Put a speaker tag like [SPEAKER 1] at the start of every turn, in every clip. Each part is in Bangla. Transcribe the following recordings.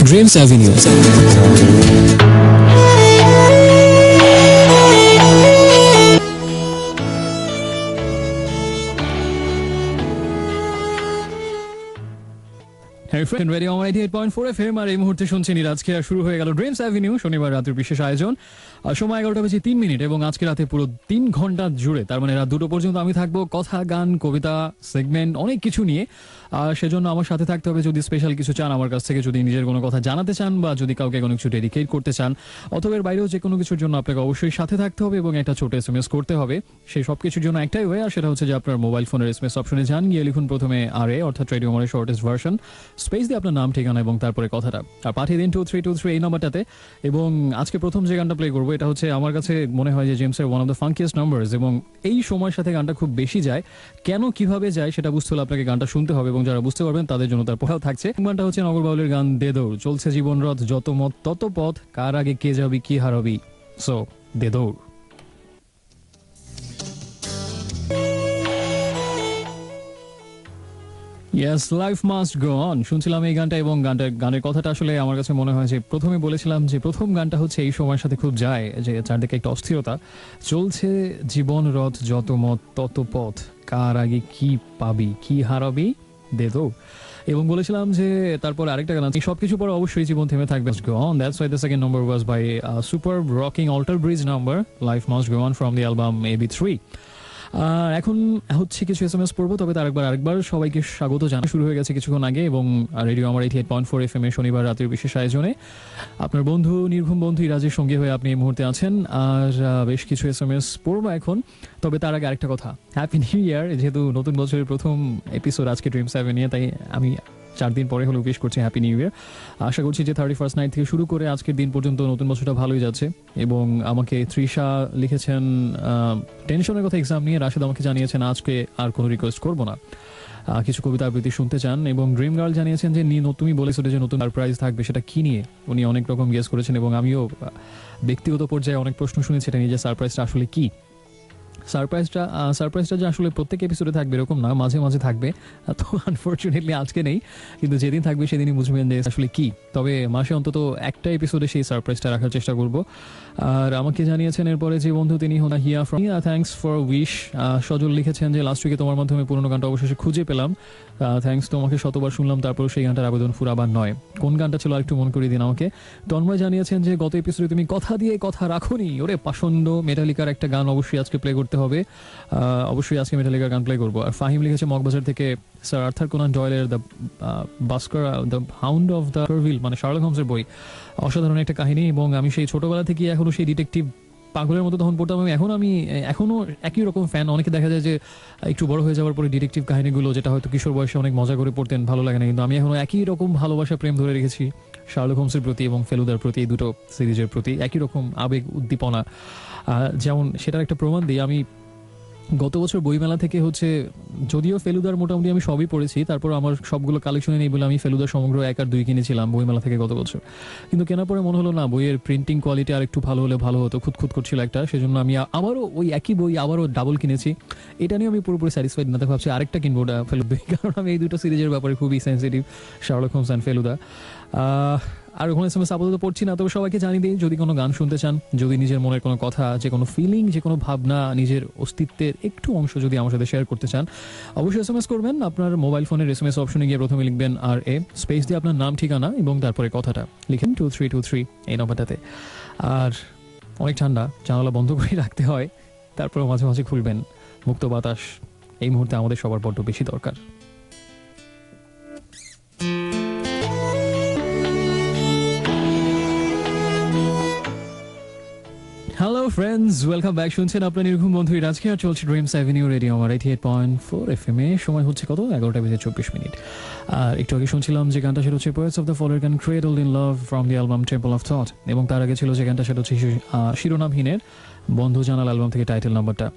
[SPEAKER 1] Dreams Avenue. রেডিও 88.4 FM আর এই মুহূর্তে শুনছেন আজকে শুরু হয়ে গেল ড্রিমস অ্যাভিনিউ শনিবার রাতের বিশেষ আয়োজন। সময় 11:03 এবং আজকে রাতে পুরো 3 ঘন্টা জুড়ে, তার মানে রাত 2টো পর্যন্ত আমি থাকবো কথা, গান, কবিতা, সেগমেন্ট, অনেক কিছু নিয়ে। সেজন্য আমার সাথে থাকতে হবে। যদি স্পেশাল কিছু চান আমার কাছ থেকে, যদি নিজের কোনো কথা জানাতে চান বা যদি কাউকে কোনো কিছু ডেডিকেট করতে চান অথবা এর বাইরেও যে কোনো কিছুর জন্য আপনাকে অবশ্যই সাথে থাকতে হবে এবং একটা ছোট SMS করতে হবে। সেই সব কিছুর জন্য একটাই ওয়ে, আর সেটা হচ্ছে যে আপনার মোবাইল ফোনের SMS অপশনে যান, গিয়ে লিখুন প্রথমে RA অর্থাৎ রেডিও আমার শর্টেস্ট ভার্সন, স্পেস দিয়ে আপনার নাম, ঠিকানা এবং তারপরে কথাটা, আর পাঠিয়ে দিন 2323 এই নাম্বারটাতে। এবং আজকে প্রথম যে গানটা প্লে করবো এটা হচ্ছে আমার কাছে মনে হয় যে জেমসের ওয়ান অফ দ্য ফাঙ্কিয়েস্ট নাম্বারস, এবং এই সময়ের সাথে গানটা খুব বেশি যায়। কেন, কিভাবে যায় সেটা বুঝতে হলে আপনাকে গানটা শুনতে হবে, এবং যারা বুঝতে পারবেন তাদের জন্য তার পড়াও থাকছে। গানটা হচ্ছে নগর বাউলের গান দে দৌড়। চলছে জীবন রথ, যত মত তত পথ, কার আগে কে যাবি কি হারাবি, সো দে দৌড়। Yes, life must go on শুনছিলাম এই গানটা, এবং গানের কথাটা আসলে আমার কাছে মনে হয় যে প্রথমে বলেছিলাম যে প্রথম গানটা হচ্ছে এই সময়ের সাথে খুব যায়, যে চারদিকে একটা অস্থিরতা। চলছে জীবন রথ, যত মত তত পথ, কার আগে কি পাবি কি হারাবি, দে দো। এবং বলেছিলাম যে তারপর আরেকটা গান আছে, সবকিছু পরে অবশ্যই জীবন থেমে থাকবে, go on. That's why the second number was by superb rocking Alter Bridge number Life Must Go On from the album AB3. আর এখন হচ্ছে কিছু SMS পড়বো, তবে তার আরেকবার সবাইকে স্বাগত জানা শুরু হয়ে গেছে কিছুক্ষণ আগে, এবং রেডিও আমার 88.4 FM এ শনিবার রাতের বিশেষ আয়োজনে আপনার বন্ধু নির্ঘুম বন্ধু ইরাজের সঙ্গে হয়ে আপনি এই মুহূর্তে আছেন। আর বেশ কিছু SMS পড়বো এখন, তবে তার আগে আরেকটা কথা, হ্যাপি নিউ ইয়ার। যেহেতু নতুন বছরের প্রথম এপিসোড আজকে ড্রিম 7 নিয়ে, তাই আমি 4 দিন পরে হলেও উইশ করছি হ্যাপি নিউ ইয়ার। আশা করছি যে 31st নাইট থেকে শুরু করে আজকের দিন পর্যন্ত নতুন বছরটা ভালোই যাচ্ছে। এবং আমাকে তৃষা লিখেছেন টেনশনের কথা এক্সাম নিয়ে, রাশেদ আমাকে জানিয়েছেন আজকে আর কোনো রিকোয়েস্ট করবো না, কিছু কবিতা আবৃত্তি শুনতে চান। এবং ড্রিম গার্ল জানিয়েছেন যে তুমি বলেছিলে যে নতুন সারপ্রাইজ থাকবে, সেটা কি নিয়ে উনি অনেক রকম গেস করেছেন, এবং আমিও ব্যক্তিগত পর্যায়ে অনেক প্রশ্ন শুনেছি এটা নিয়ে যে সারপ্রাইজটা আসলে কি। সারপ্রাইজটা যে আসলে প্রত্যেক এপিসোডে থাকবে এরকম না, মাঝে মাঝে থাকবে। তো আনফর্চুনেটলি আজকে নেই, কিন্তু যেদিন থাকবে সেদিনই বুঝবেন যে আসলে কি। তবে মাসে অন্তত একটা এপিসোডে সেই সারপ্রাইজটা রাখার চেষ্টা করব। আর আমাকে জানিয়েছেন এরপরে যে বন্ধু তিনি হিয়া ফ্রম থ্যাঙ্কস ফর উইশ। সজল লিখেছেন যে লাস্ট উইকে তোমার মাধ্যমে পুরোনো গানটা অবশেষে খুঁজে পেলাম, থ্যাঙ্কস, তোমাকে শতবার শুনলাম তারপর সেই গানটার আবেদন ফুরাবার নয়। কোন গানটা ছিল আরেকটু মনে করিয়ে দিন আমাকে। তন্ময় জানিয়েছেন যে গত এপিসোডে তুমি কথা দিয়ে কথা রাখোনি, ওরে পাষণ্ড, মেটালিকার একটা গান অবশ্যই আজকে প্লে করতে হবে, অবশ্যই আজকে মেটালিকার গান প্লে করবো। আর ফাহিম লিখেছে মগবাজার থেকে স্যার আর্থার কোনান ডয়েলের the Basker the hound of the Carville, মানে শার্লক হোমসের বই, অসাধারণ একটা কাহিনী। এবং আমি সেই ছোটবেলা থেকে এখনো সেই ডিটেকটিভ পাগলের মতো তখন পড়তাম, আমি এখনো একই রকম ফ্যান। অনেকে দেখা যায় যে একটু বড় হয়ে যাওয়ার পরে ডিটেকটিভ কাহিনীগুলো, যেটা হয়তো কিশোর বয়সে অনেক মজা করে পড়তেন, ভালো লাগে না, কিন্তু আমি এখনো একই রকম ভালোবাসা প্রেম ধরে রেখেছি শার্লক হোমসের প্রতি এবং ফেলুদার প্রতি, এই দুটো সিরিজের প্রতি একই রকম আবেগ উদ্দীপনা। যেমন সেটার একটা প্রমাণ দিই, আমি গত বছর বইমেলা থেকে হচ্ছে, যদিও ফেলুদার মোটামুটি আমি সবই পড়েছি, তারপর আমার সবগুলো কালেকশনে নেই বলে আমি ফেলুদার সমগ্র 1 আর 2 কিনেছিলাম বইমেলা থেকে গত বছর। কিন্তু কেনার পরে মনে হলো না, বইয়ের প্রিন্টিং কোয়ালিটি আর একটু ভালো হলে ভালো হতো, খুঁতখুত করছিল একটা, সেজন্য আমি আবারও ওই একই বই আবারও ডাবল কিনেছি। এটা নিয়ে আমি পুরোপুরি স্যাটিসফাইড না, ভাবছি আরেকটা কিনবো ফেলুদা, কারণ আমি এই দুটো সিরিজের ব্যাপারে খুবই sensitive, Sherlock Holmes and Feluda. আর ওখানে SMS আপাতত পড়ছি না, তবে সবাইকে জানিয়ে দিই যদি কোনো গান শুনতে চান, যদি নিজের মনের কোনো কথা, যে কোনো ফিলিং, যে কোনো ভাবনা, নিজের অস্তিত্বের একটু অংশ যদি আমার সাথে শেয়ার করতে চান, অবশ্যই SMS করবেন। আপনার মোবাইল ফোনের SMS অপশনে গিয়ে প্রথমে লিখবেন RA, স্পেস দিয়ে আপনার নাম, ঠিকানা এবং তারপরে কথাটা লিখেন 2323 এই নম্বরটাতে। আর অনেক ঠান্ডা, জানালা বন্ধ করে রাখতে হয়, তারপরে মাঝে মাঝে খুলবেন, মুক্ত বাতাস এই মুহূর্তে আমাদের সবার বড্ড বেশি দরকার। Hello friends, welcome back. শুনছেন আপনার নির্ঘুম বন্ধু আজকে আর চলছে dreams avenue radio Amar 88.4 FM এ। সময় হচ্ছে কত, 11:24। আর একটু আগে শুনছিলাম যে গানটা, সেটা হচ্ছে পোয়েটস অফ দ্য ফলোয়ার গান cradled in love from the album temple of thought, এবং তার আগে ছিল যে গানটা, সেটা হচ্ছে শিরোনামহীনের বন্ধু জানাল অ্যালবাম থেকে টাইটেল নাম্বারটা।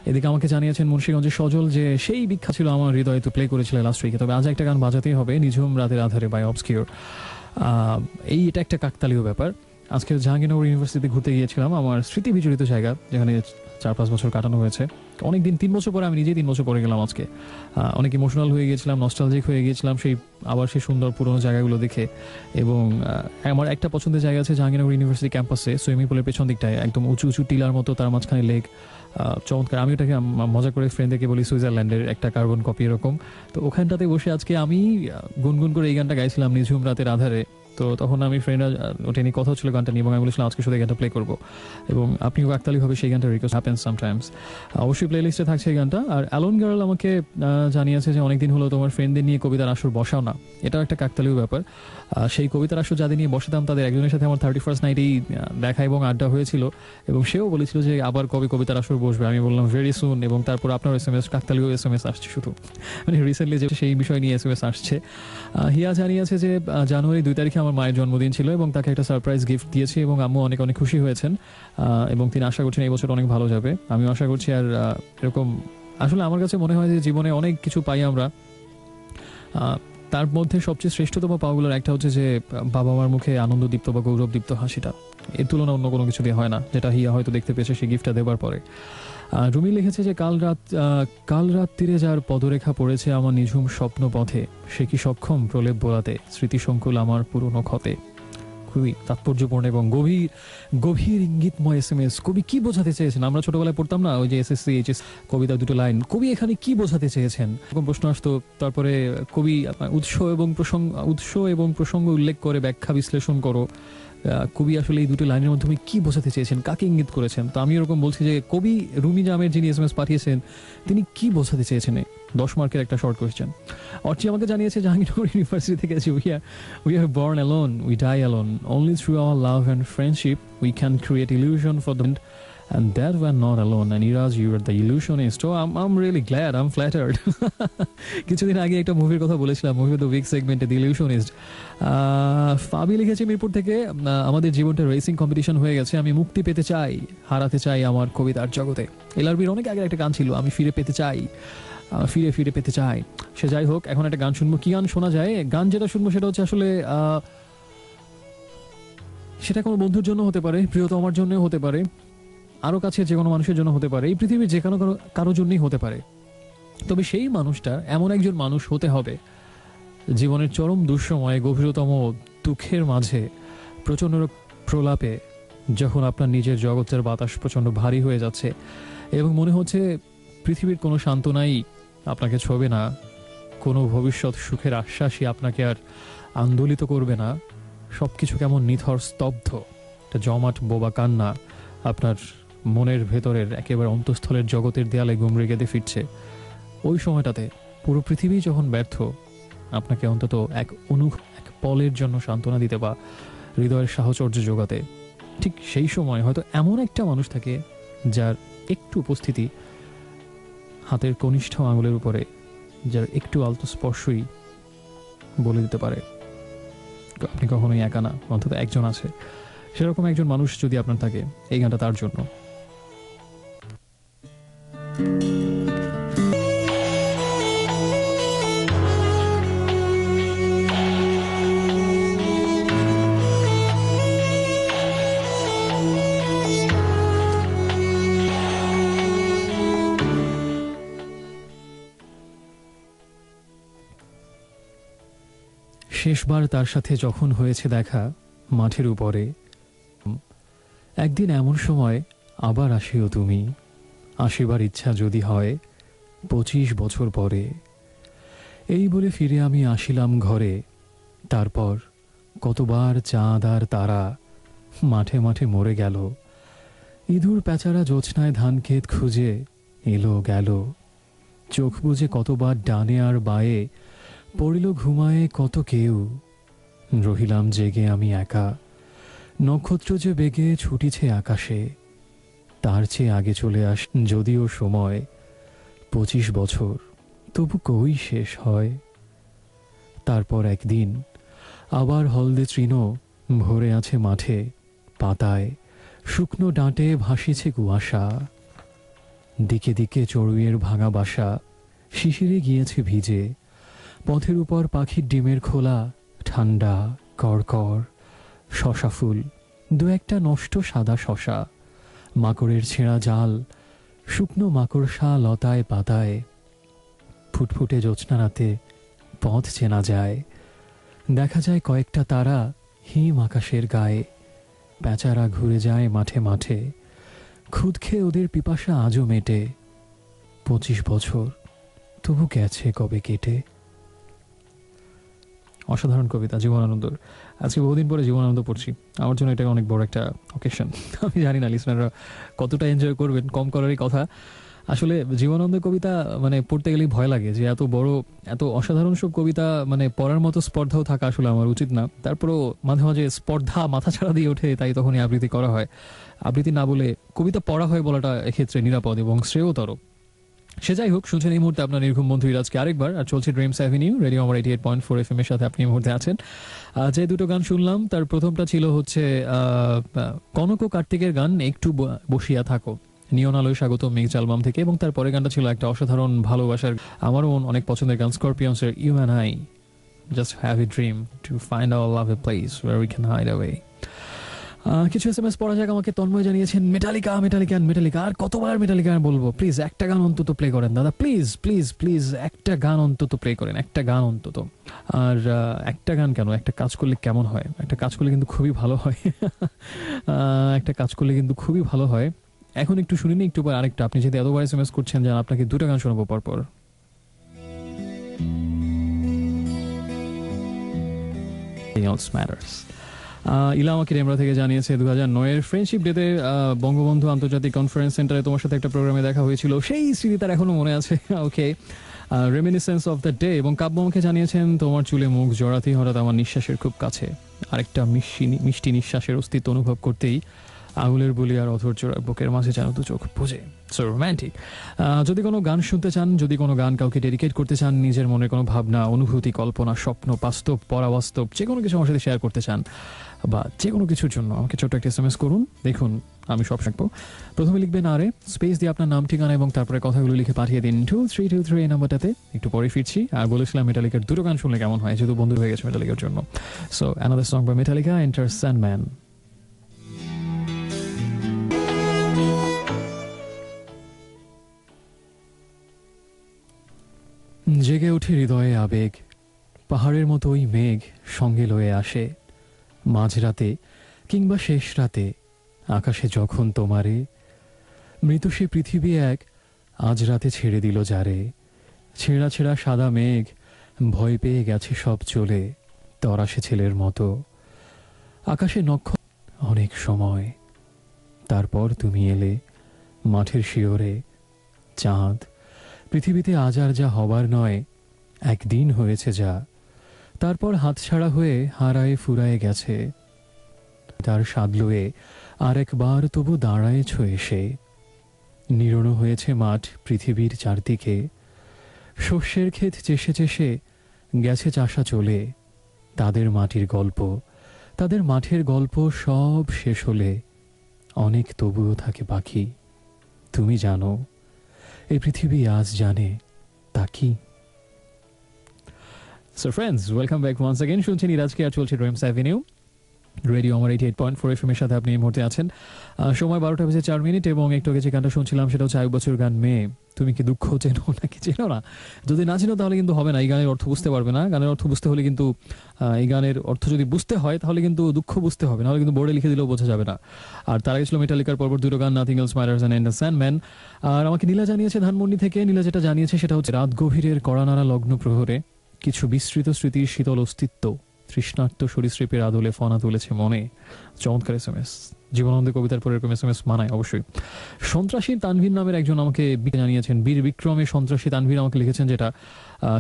[SPEAKER 1] এদিকে আমাকে জানিয়েছেন মুন্সিগঞ্জের সজল যে সেই বিখ্যাত ছিল আমার হৃদয়ে তো প্লে করেছিল লাস্ট উইকে, তবে আজ একটা গান বাজাতেই হবে, নিঝুম রাতের আধারে বাই অবস্কিউর। এটা একটা কাকতালীয় ব্যাপার। আজকে জাহাঙ্গীরনগর ইউনিভার্সিটিতে ঘুরতে গিয়েছিলাম, আমার স্মৃতি বিজড়িত জায়গা, যেখানে 4-5 বছর কাটানো হয়েছে। অনেক দিন, 3 বছর পরে, আমি নিজেই 3 বছর পরে গেলাম আজকে। অনেক ইমোশনাল হয়ে গিয়েছিলাম, নস্টালজিক হয়ে গিয়েছিলাম সেই সুন্দর পুরোনো জায়গাগুলো দেখে। এবং আমার একটা পছন্দের জায়গা আছে জাহাঙ্গীরনগর ইউনিভার্সিটি ক্যাম্পাসে, সুইমিং পুলের পেছন দিকটায় একদম উঁচু উঁচু টিলার মতো, তার মাঝখানে লেক, চমৎকার। আমি ওটাকে মজা করে ফ্রেন্ডদেরকে বলি সুইজারল্যান্ডের একটা কার্বন কপি এরকম। তো ওখানটাতে বসে আজকে আমি গুনগুন করে এই গানটা গাইছিলাম, নিঝুম রাতের আধারে। তো তখন আমি ফ্রেন্ডরা ওটা নিয়ে কথা হচ্ছিল গানটা নিয়ে, এবং আমি বলেছিলাম আজকে শুধু এই গানটা প্লে করবো, এবং আপনিও কাকতালীভাবে সেই গানটা রিকোয়েস্ট হ্যাপেন্স সামটাইমস। অবশ্যই প্লে লিস্টে থাকছে এই গানটা। আর অ্যালোন গার্ল আমাকে জানিয়েছে যে অনেকদিন হলো তোমার ফ্রেন্ডদের নিয়ে কবিতার আসর বসাও না। এটাও একটা কাকতালীয় ব্যাপার। সেই কবিতার আসর যাদের নিয়ে বসাতাম তাদের একজনের সাথে আমার 31st নাইটেই দেখা এবং আড্ডা হয়েছিল, এবং সেও বলেছিল যে আবার কবে কবিতার আসর বসবে। আমি বললাম ভেরি সুন। এবং তারপর আপনার SMS, কাকতালীয় SMS আসছে শুধু, মানে রিসেন্টলি যে সেই বিষয় নিয়ে SMS আসছে। হিয়া জানিয়েছে যে জানুয়ারি 2 তারিখে আমার মায়ের জন্মদিন ছিল এবং তাকে একটা সারপ্রাইজ গিফট দিয়েছি, এবং আম্মু অনেক অনেক খুশি হয়েছেন, এবং তিনি আশা করছেন এই বছর অনেক ভালো যাবে। আমিও আশা করছি। আর এরকম আসলে আমার কাছে মনে হয় যে জীবনে অনেক কিছু পাই আমরা, তার মধ্যে সবচেয়ে শ্রেষ্ঠতম পাওয়াগুলোর একটা হচ্ছে যে বাবা মার মুখে আনন্দদীপ্ত বা গৌরবদীপ্ত হাসিটা। এর তুলনা অন্য কোনো কিছু দিয়ে হয় না, যেটা হিয়া হয়তো দেখতে পেয়েছে সেই গিফটটা দেবার পরে। রুমি লিখেছে যে কাল রাত তীরে যার পদরেখা পড়েছে আমার নিঝুম স্বপ্ন পথে, সে কি সক্ষম প্রলেপ বোলাতে স্মৃতিসংকুল আমার পুরনো ক্ষতে। খুবই তাৎপর্যপূর্ণ এবং গভীর গভীর ইঙ্গিতময় SMS। কবি কি বোঝাতে চেয়েছেন? আমরা ছোটবেলায় পড়তাম না ওই যে SSC HS কবিতা দুটো লাইন, কবি এখানে কি বোঝাতে চেয়েছেন এরকম প্রশ্ন আসতো। তারপরে কবি উৎস এবং প্রসঙ্গ উল্লেখ করে ব্যাখ্যা বিশ্লেষণ করো, কবি আসলে এই দুটো লাইনের মাধ্যমে কি বোঝাতে চেয়েছেন, কাকে ইঙ্গিত করেছেন। তো আমি এরকম বলছি যে কবি রুমি জামের যিনি SMS পাঠিয়েছেন তিনি কি বোঝাতে চেয়েছেন। 10 মার্কের একটা শর্ট কোয়েশ্চেন। অর্চি আমাকে জানিয়েছে জাহাঙ্গীরনগর ইউনিভার্সিটি থেকে যে we are born alone, we die alone. Only through our love and friendship we can create illusion for the and that we're not alone. And Iraj, you are the illusionist. So I'm really glad, I'm flattered. কিছুদিন আগে একটা মুভির কথা বলেছিলাম, মুভি দ্য উইক সেগমেন্টে, দ্য ইলিউশনিস্ট। ফাবি লিখেছে মিরপুর থেকে, আমাদের জীবনটা রেসিং কম্পিটিশন হয়ে গেছে, আমি মুক্তি পেতে চাই, হারাতে চাই আমার কবিতার জগতে। এলআরবির অনেক আগের একটা গান ছিল, আমি ফিরে পেতে চাই, ফিরে পেতে চাই। সে যাই হোক, এখন একটা গান শুনবো। কি গান শোনা যায়? গান যেটা শুনবো সেটা হচ্ছে আসলে সেটা কোনো বন্ধুর জন্য হতে পারে, প্রিয়তমার জন্য হতে পারে, আরো কাছে যে কোনো মানুষের জন্য হতে পারে, এই পৃথিবীর যে কোনো কারো জন্যই হতে পারে। তবে সেই মানুষটা এমন একজন মানুষ হতে হবে জীবনের চরম দুঃসময়ে, গভীরতম দুঃখের মাঝে, প্রচন্ড প্রলাপে, যখন আপনার নিজের জগতের বাতাস প্রচন্ড ভারী হয়ে যাচ্ছে এবং মনে হচ্ছে পৃথিবীর কোনো সান্ত্বনাই আপনাকে ছোঁবে না, কোনো ভবিষ্যৎ সুখের আশ্বাসই আপনাকে আর আন্দোলিত করবে না, সবকিছু কেমন নিথর স্তব্ধ, একটা জমাট বোবা কান্না আপনার মনের ভেতরের একেবারে অন্তঃস্থলের জগতের দেয়ালে গুমড়ে গেঁথে ফিরছে। ওই সময়টাতে পুরো পৃথিবী যখন ব্যর্থ আপনাকে অন্তত এক পলের জন্য সান্ত্বনা দিতে বা হৃদয়ের সাহচর্য যোগাতে, ঠিক সেই সময় হয়তো এমন একটা মানুষ থাকে যার একটু উপস্থিতি, হাতের কনিষ্ঠ আঙুলের উপরে যার একটু আলতো স্পর্শই বলে দিতে পারে আপনি কখনোই একা না, অন্তত একজন আছে। সেরকম একজন মানুষ যদি আপনার থাকে, এই গানটা তার জন্য। শেষবার তার সাথে যখন হয়েছে দেখা মাঠের উপরে, একদিন এমন সময় আবার আসিও তুমি, আসিবার ইচ্ছা যদি হয় 25 বছর পরে। এই বলে ফিরে আমি আসিলাম ঘরে, তারপর কতবার চাঁদ আর তারা মাঠে মাঠে মরে গেল, ইঁদুর প্যাচারা জোছনায় ধান ক্ষেত খুঁজে এলো গেল, চোখ বুজে কতবার ডানে আর বায়ে পড়িল ঘুমায়ে কত কেউ, রহিলাম জেগে আমি একা, নক্ষত্র যে বেগে ছুটিছে আকাশে, তার চেয়ে আগে চলে আস যদিও সময় 25 বছর, তবু কই শেষ হয়। তারপর একদিন আবার হলদে তৃণ ভরে আছে মাঠে, পাতায় শুকনো ডাঁটে ভাসিছে কুয়াশা, দিকে দিকে চড়ুইয়ের ভাঙা বাসা শিশিরে গিয়েছে ভিজে, পথের উপর পাখির ডিমের খোলা ঠান্ডা কড়কড়, শশা ফুল, দু একটা নষ্ট সাদা শশা, মাকড়ের ছেঁড়া জাল শুকনো মাকড়সা লতায় পাতায় ফুটফুটে জ্যোৎস্না রাতে পথ চেনা যায়। দেখা যায় কয়েকটা তারা হিম আকাশের গায়ে। প্যাঁচারা ঘুরে যায় মাঠে মাঠে, খুদ খেয়ে ওদের পিপাসা আজও মেটে। 25 বছর তবু গেছে কবে কেটে। অসাধারণ কবিতা জীবনানন্দর। আজকে বহুদিন পরে জীবনানন্দ পড়ছি, আমার জন্য এটা অনেক বড় একটা অকেশন। আমি জানি না লিসনাররা কতটা এনজয় করবেন, কম করারই কথা। আসলে জীবনানন্দের কবিতা মানে পড়তে গেলেই ভয় লাগে যে এত বড়, এত অসাধারণ সব কবিতা মানে পড়ার মতো স্পর্ধাও থাকা আসলে আমার উচিত না। তারপরেও মাঝে মাঝে স্পর্ধা মাথা ছাড়া দিয়ে ওঠে, তাই তখনই আবৃত্তি করা হয়। আবৃত্তি না বলে কবিতা পড়া হয় বলাটা এক্ষেত্রে নিরাপদ এবং শ্রেয়তর। সে যাই হোক, শুনছেন এই মুহূর্তে আপনার নির্ঘুম বন্ধু ইরাজকে আরেকবার, আর চলছে dreams avenue radio Amar 88.4 FM এর সাথে আপনি এই মুহূর্তে আছেন। যে দুটো গান শুনলাম তার প্রথমটা ছিল হচ্ছে কনক ও কার্তিকের গান একটু বসিয়া থাকো, নিয়ন আলোয় স্বাগত মেঘ অ্যালবাম থেকে, এবং তারপরে গানটা ছিল একটা অসাধারণ ভালোবাসার, আমারও অনেক পছন্দের গান, স্করপিয়ন্সের you and I just have a dream to find our love a place where we can hide away. কিছু SMS পড়া যাক। আমাকে তন্ময় জানিয়েছেন মেটালিকা মেটালিকা মেটালিকা, আর কতবার মেটালিকা বলবো, প্লিজ একটা গান অন্তত প্লে করেন দাদা, প্লিজ প্লিজ প্লিজ একটা গান অন্তত প্লে করেন, একটা গান অন্তত। আর একটা গান কেন, একটা কাজ করলে কেমন হয়, একটা কাজ করলে কিন্তু খুবই ভালো হয়। একটা কাজ করলে কিন্তু খুবই ভালো হয়। এখন একটু শুনিনি, একটু পর আরেকটা। আপনি যদি এতবার SMS করছেন যে আপনাকে দুটো গান শোনাবো পরপর। ইলা আমাকে রেমরা থেকে জানিয়েছে 2009-এর ফ্রেন্ডশিপ ডেতে বঙ্গবন্ধু আন্তর্জাতিক কনফারেন্স সেন্টারে তোমার সাথে একটা প্রোগ্রামে দেখা হয়েছিল, সেই স্মৃতি তার এখনো মনে আছে। ওকে, রেমিনিসেন্স অফ দ্য ডে। এবং কাব্য আমাকে জানিয়েছেন তোমার চুলে মুখ জড়াতেই হঠাৎ আমার নিঃশ্বাসের খুব কাছে, আরেকটা মিষ্টি নিঃশ্বাসের অস্তিত্ব অনুভব করতেই আঙুলের বুলি আর অধৈর্য বুকের মাঝে যেন দু চোখ বুঝে। So romantic. যদি কোনো গান শুনতে চান, যদি কোনো গান কাউকে ডেডিকেট করতে চান, নিজের মনে কোনো ভাবনা, অনুভূতি, কল্পনা, স্বপ্ন, বাস্তব, পরাবাস্তব, যে কোনো কিছু আমার সাথে শেয়ার করতে চান, বা যে কোনো কিছুর জন্য আমাকে ছোট্ট একটা SMS করুন। দেখুন আমি সব রাখবো। প্রথমে লিখবেন আরে স্পেস দিয়ে আপনার নাম, ঠিকানা এবং তারপরে কথাগুলো লিখে পাঠিয়ে দিন 2323 এই নাম্বারটাতে। একটু পরে ফিরছি। আর বলেছিলাম মেটালিকার দুটো গান শুনলে কেমন হয়, যেহেতু বন্ধু হয়ে গেছে মেটালিকার জন্য। So another song by Metallica, Enter Sandman. জেগে ওঠে হৃদয়ে আবেগ, পাহাড়ের মতো ওই মেঘ সঙ্গে লয়ে আসে মাঝরাতে কিংবা শেষ রাতে, আকাশে যখন তোমারে মৃত সে পৃথিবী এক আজ রাতে ছেড়ে দিল যারে। ছেঁড়া ছেঁড়া সাদা মেঘ ভয় পেয়ে গেছে সব চলে, তরাসে ছেলের মতো আকাশে নক্ষত্র অনেক সময়। তারপর তুমি এলে মাঠের শিওরে, চাঁদ পৃথিবীতে আজ আর যা হবার নয়, একদিন হয়েছে যা, তারপর হাতছাড়া হয়ে হারায়ে ফুরায়ে গেছে। তার সাদলুয়ে আর একবার তবু দাঁড়ায়েছ এসে। নিরণ হয়েছে মাঠ পৃথিবীর চারদিকে, শস্যের ক্ষেত চেষে চেষে গেছে চাষা চলে। তাদের মাটির গল্প, তাদের মাঠের গল্প সব শেষ হলে অনেক তবুও থাকে বাকি। তুমি জানো এই পৃথিবী আজ জানে তা কি। So friends, welcome back once again. শুনছেন ইরাজকে, আর চলছে dreams avenue radio Amar 88.4 FM এর সাথে আপনি এই মুহূর্তে আছেন। সময় 12:04 এবং একটু আগে যে গানটা শুনছিলাম সেটা হচ্ছে 1 বছর গান মেয়ে। তুমি কি দুঃখ চেনো নাকি চেনো না? যদি না চেনো তাহলে কিন্তু হবে না, এই গানের অর্থ বুঝতে পারবে না। গানের অর্থ বুঝতে হলে কিন্তু এই গানের অর্থ যদি বুঝতে হয় তাহলে কিন্তু দুঃখ বুঝতে হবে, নাহলে কিন্তু বোর্ডে লিখে দিলেও বোঝা যাবে না। আর তার আগে ছিল মেটালিকার পরপর দুটো গান, nothing else matters and sandman. আর আমাকে নীলা জানিয়েছে ধানমন্ডি থেকে। নীলা যেটা জানিয়েছে সেটা হচ্ছে রাত গভীরের কড়ানাড়া লগ্ন প্রহরে কিছু বিস্তৃত স্মৃতির শীতল অস্তিত্ব তৃষ্ণার্ত সরীসৃপের আদলে ফনা তুলেছে মনে। চমৎকার SMS। জীবনানন্দের কবিতার পরে এরকম SMS মানায় অবশ্যই। সন্ত্রাসী তানভীর নামের একজন আমাকে জানিয়েছেন, বীর বিক্রমে সন্ত্রাসী তানভীর আমাকে লিখেছেন, যেটা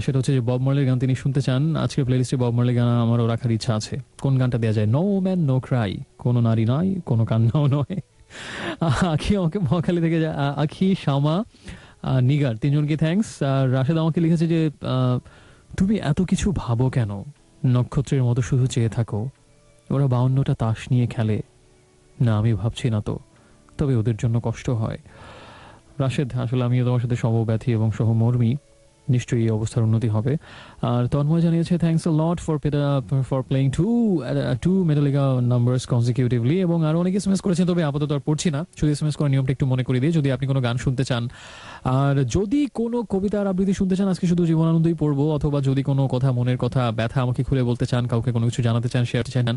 [SPEAKER 1] সেটা হচ্ছে যে বব মার্লের গান তিনি শুনতে চান। আজকের প্লেলিস্টে বব মার্লের গান আমারও রাখার ইচ্ছা আছে। কোন গানটা দেওয়া যায়? নো ম্যান নো ক্রাই, কোনো নারী নয়, কোনো কান্নাও নয়। আখি আমাকে মহাখালী থেকে আখি, শামা, নিগার, তিনজনকে থ্যাঙ্কস। আর রাশেদ আমাকে লিখেছে যে তুমি এত কিছু ভাবো কেন, নক্ষত্রের মতো শুধু চেয়ে থাকো, ওরা 52টা তাস নিয়ে খেলে না, আমি ভাবছি না তো, তবে ওদের জন্য কষ্ট হয়। রাশেদ, আসলে আমিও তোমার সাথে সমব্যথী এবং সহমর্মী। নিশ্চয়ই এই অবস্থার উন্নতি হবে। আর তন্ময় জানিয়েছে thanks a lot for playing two Metallica numbers consecutively, এবং আরো অনেক এসএমএস করেছেন, তবে আপাতত আর পড়ছি না। শুধু এসএমএস করার নিয়মটা একটু মনে করে দিই, যদি আপনি কোনো গান শুনতে চান আর যদি কোনো কবিতার আবৃত্তি শুনতে চান, আজকে শুধু জীবনানন্দই পড়বো, অথবা যদি কোনো কথা, মনের কথা, ব্যথা আমাকে খুলে বলতে চান, কাউকে কোনো কিছু জানাতে চান, শেয়ার চান,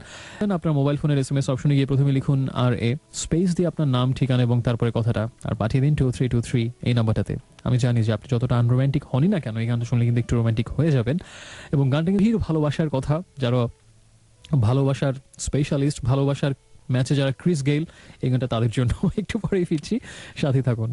[SPEAKER 1] আপনার মোবাইল ফোনের এসএমএস অপশনে গিয়ে প্রথমে লিখুন RA স্পেস দিয়ে আপনার নাম, ঠিকানা এবং তারপরে কথাটা, আর পাঠিয়ে দিন 2323 এই নাম্বারটাতে। আমি জানি যে আপনি যতটা আনরোম্যান্টিক হনই না কেন, এই গানটা শুনলে কিন্তু একটু রোম্যান্টিক হয়ে যাবেন। এবং গানটা কিন্তু ভালোবাসার কথা, যারা ভালোবাসার স্পেশালিস্ট, ভালোবাসার ম্যাচে যারা ক্রিস গেইল, এই গানটা তাদের জন্য। একটু পরেই ফিরছি, সাথে থাকুন।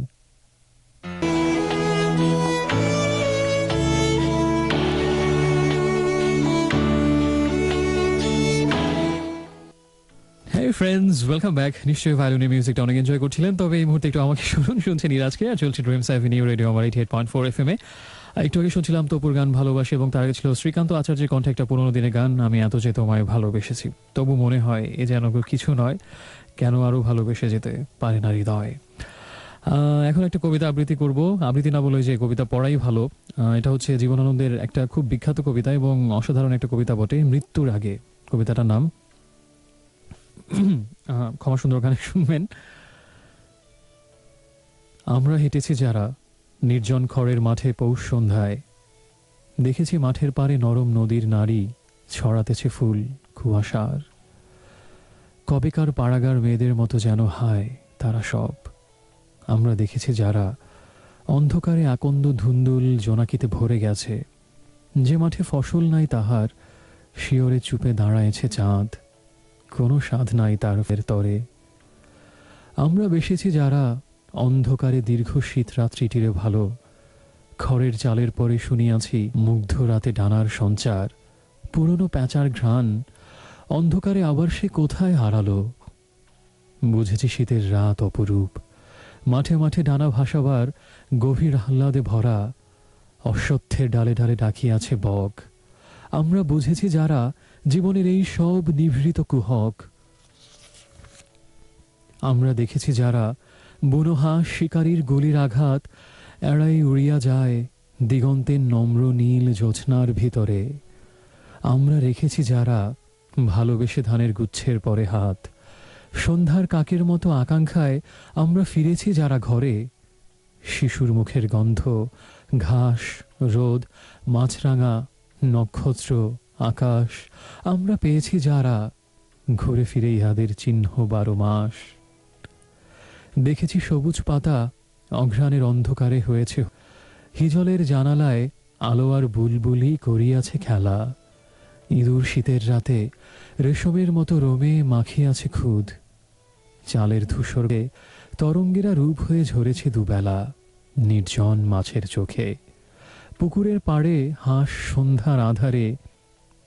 [SPEAKER 1] Hey friends, welcome back. নিশ্চয়ই ভায়োলিনের মিউজিকটা অনেক এনজয় করছিলেন, তবে এই মুহূর্তে একটু আমাকে শুনছেন ইরাজকে, আর চলছে dreams avenue radio Amar 88.4 FM এ। একটু আগে শুনছিলাম তপুর গান ভালোবাসি, এবং তার আগে ছিল শ্রীকান্ত আচার্যের কণ্ঠে একটা পুরোনো দিনের গান, আমি এত যে তোমায় ভালোবেসেছি, তবু মনে হয় এ যেন কিছু নয়, কেন আরো ভালোবেসে যেতে পারে না হৃদয়। এখন একটা কবিতা আবৃত্তি করব, আবৃত্তি না বলে যে কবিতা পড়াই ভালো। এটা হচ্ছে জীবনানন্দের একটা খুব বিখ্যাত কবিতা এবং অসাধারণ একটা কবিতা বটে, মৃত্যুর আগে। কবিতাটার নাম, ক্ষমা সুন্দর গানে শুনবেন। আমরা হেঁটেছি যারা নির্জন খড়ের মাঠে পৌষ সন্ধ্যায়, দেখেছি মাঠের পাড়ে নরম নদীর নারী ছড়াতেছে ফুল কুয়াশার, কবেকার পাড়াগার মেয়েদের মতো যেন হায় তারা সব। আমরা দেখেছি যারা অন্ধকারে আকন্দ ধুন্দুল জোনাকিতে ভরে গেছে, যে মাঠে ফসল নাই তাহার শিয়রে চুপে দাঁড়ায়েছে চাঁদ, কোনো স্বাদ নাই তার তরে। আমরা বেসেছি যারা অন্ধকারে দীর্ঘ শীত রাত্রিটিরে ভালো, খড়ের চালের পরে শুনিয়াছি মুগ্ধ রাতে ডানার সঞ্চার, পুরনো প্যাঁচার ঘ্রাণ অন্ধকারে আবার সে কোথায় হারালো। বুঝেছি শীতের রাত অপরূপ, মাঠে মাঠে ডানা ভাসাবার গভীর আহ্লাদে ভরা, অশ্বত্থের ডালে ডালে ডাকিয়াছে বক। আমরা বুঝেছি যারা জীবনের এই সব নিভৃত কুহক। আমরা দেখেছি যারা বুনো হাঁস শিকারীর গুলির আঘাত এড়াই উড়িয়া যায় দিগন্তের নম্র নীল জ্যোৎস্নার ভিতরে। আমরা রেখেছি যারা ভালোবেসে ধানের গুচ্ছের পরে হাত, সন্ধ্যার কাকের মতো আকাঙ্ক্ষায় আমরা ফিরেছি যারা ঘরে। শিশুর মুখের গন্ধ, ঘাস, রোদ, মাছরাঙা, নক্ষত্র, আকাশ আমরা পেয়েছি যারা, ঘুরে ফিরে ইহাদের চিহ্ন 12 মাস। দেখেছি সবুজ পাতা অঘ্রাণের অন্ধকারে হয়েছে, হিজলের জানালায় আলো আর বুলবুলি করিয়াছে খেলা। ইঁদুর শীতের রাতে রেশমের মতো রোমে মাখিয়াছে খুদ, চালের ধূসরে তরঙ্গেরা রূপ হয়ে ঝরেছে দুবেলা নির্জন মাছের চোখে। পুকুরের পাড়ে হাঁস সন্ধ্যার আধারে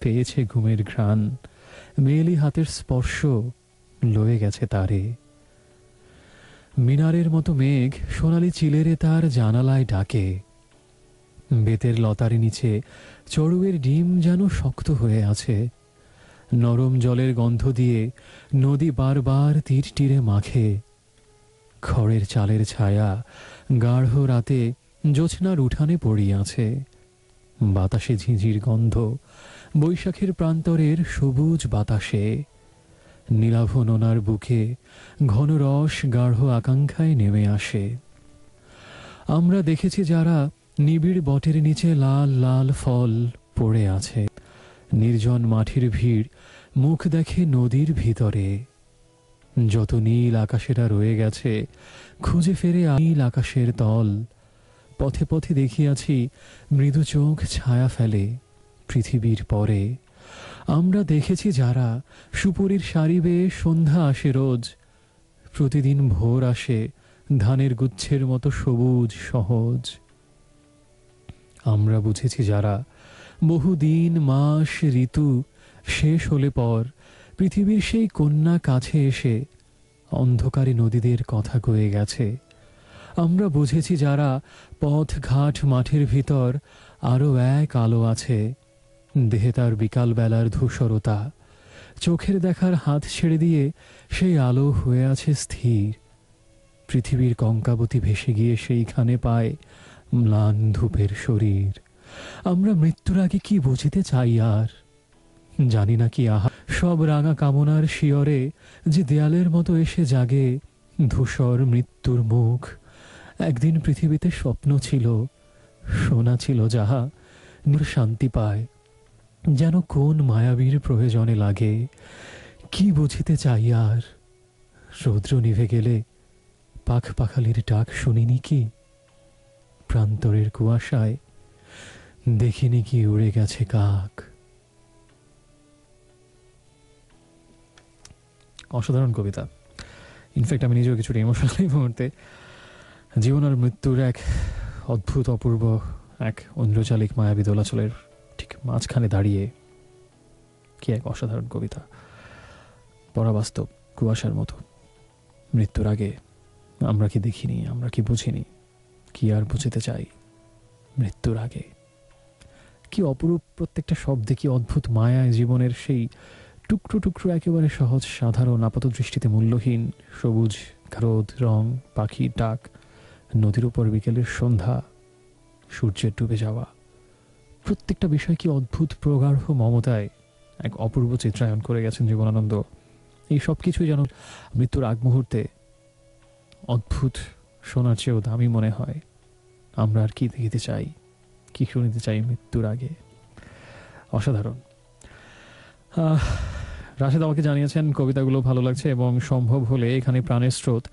[SPEAKER 1] পেয়েছে ঘুমের ঘ্রাণ, মেয়েলি হাতের স্পর্শ লয়ে গেছে তারে। মিনারের মতো মেঘ সোনালি চিলেরে তার জানালায় ডাকে, বেতের লতার নিচে চড়ুয়ের ডিম যেন শক্ত হয়ে আছে। নরম জলের গন্ধ দিয়ে নদী বারবার তীর তীরে মাখে, খড়ের চালের ছায়া গাঢ় রাতে জ্যোৎস্নার উঠানে পড়িয়াছে। বাতাসে ঝিঁঝির গন্ধ বৈশাখের প্রান্তরের সবুজ বাতাসে, নীলাভ নোনার বুকে ঘন রস গাঢ় আকাঙ্ক্ষায় নেমে আসে। আমরা দেখেছি যারা নিবিড় বটের নিচে লাল লাল ফল পড়ে আছে, নির্জন মাটির ভিড় মুখ দেখে নদীর ভিতরে। যত নীল আকাশেরা রয়ে গেছে খুঁজে ফেরে নীল আকাশের তল, পথে পথে দেখিয়াছি মৃদু চোখ ছায়া ফেলে পৃথিবীর পরে। আমরা দেখেছি যারা সুপুরির শাড়ি বেয়ে সন্ধ্যা আসে রোজ, প্রতিদিন ভোর আসে ধানের গুচ্ছের মতো সবুজ সহজ। আমরা বুঝেছি যারা বহুদিন মাস ঋতু শেষ হলে পর পৃথিবীর সেই কন্যা কাছে এসে অন্ধকারে নদীদের কথা কয়ে গেছে। আমরা বুঝেছি যারা পথ ঘাট মাঠের ভিতর আরো এক আলো আছে, দেহে তার বিকালবেলার ধূসরতা, চোখের দেখার হাত ছেড়ে দিয়ে সেই আলো হয়ে আছে স্থির। পৃথিবীর কঙ্কাবতী ভেসে গিয়ে সেইখানে পায় ম্লান ধূপের শরীর। আমরা মৃত্যুর আগে কি বুঝিতে চাই আর, জানি না কি আহা সব রাঙা কামনার শিয়রে যে দেয়ালের মতো এসে জাগে ধূসর মৃত্যুর মুখ। একদিন পৃথিবীতে স্বপ্ন ছিল, সোনা ছিল যাহা শান্তি পায়, যেন কোন মায়াবীর প্রয়োজনে লাগে। কি বুঝিতে চাই আর, রৌদ্র নিভে গেলে পাখ পাখালির ডাক শুনিনি কি, প্রান্তরের কুয়াশায় দেখিনি কি উড়ে গেছে কাক। অসাধারণ কবিতা। ইনফ্যাক্ট আমি নিজেও কিছুটা ইমোশনাল এই মুহূর্তে। জীবন আর মৃত্যুর এক অদ্ভুত অপূর্ব এক ঐন্দ্রজালিক মায়াবী দোলাচলের ঠিক মাঝখানে দাঁড়িয়ে কি এক অসাধারণ কবিতা। পরাবাস্তব, কুয়াশার মতো। মৃত্যুর আগে আমরা কি দেখিনি, আমরা কি বুঝিনি, কি আর বুঝিতে চাই মৃত্যুর আগে। কি অপরূপ প্রত্যেকটা শব্দে, কি অদ্ভুত মায়ায় জীবনের সেই টুকরো টুকরো একেবারে সহজ সাধারণ আপাত দৃষ্টিতে মূল্যহীন সবুজ গারদ রং, পাখির ডাক, নদীর উপর বিকেলের সন্ধ্যা, সূর্যের ডুবে যাওয়া, প্রত্যেকটা বিষয় কি অদ্ভুত প্রগাঢ় মমতায় এক অপূর্ব চিত্রায়ন করে গেছেন জীবনানন্দ। এই সব কিছুই যেন মৃত্যুর আগ মুহূর্তে অদ্ভুত, শোনার চেয়েও দামি মনে হয়। আমরা আর কি দেখিতে চাই, কি শুনিতে চাই মৃত্যুর আগে। অসাধারণ। রাশেদ আমাকে জানিয়েছেন কবিতাগুলো ভালো লাগছে এবং সম্ভব হলে এখানে প্রাণের স্রোত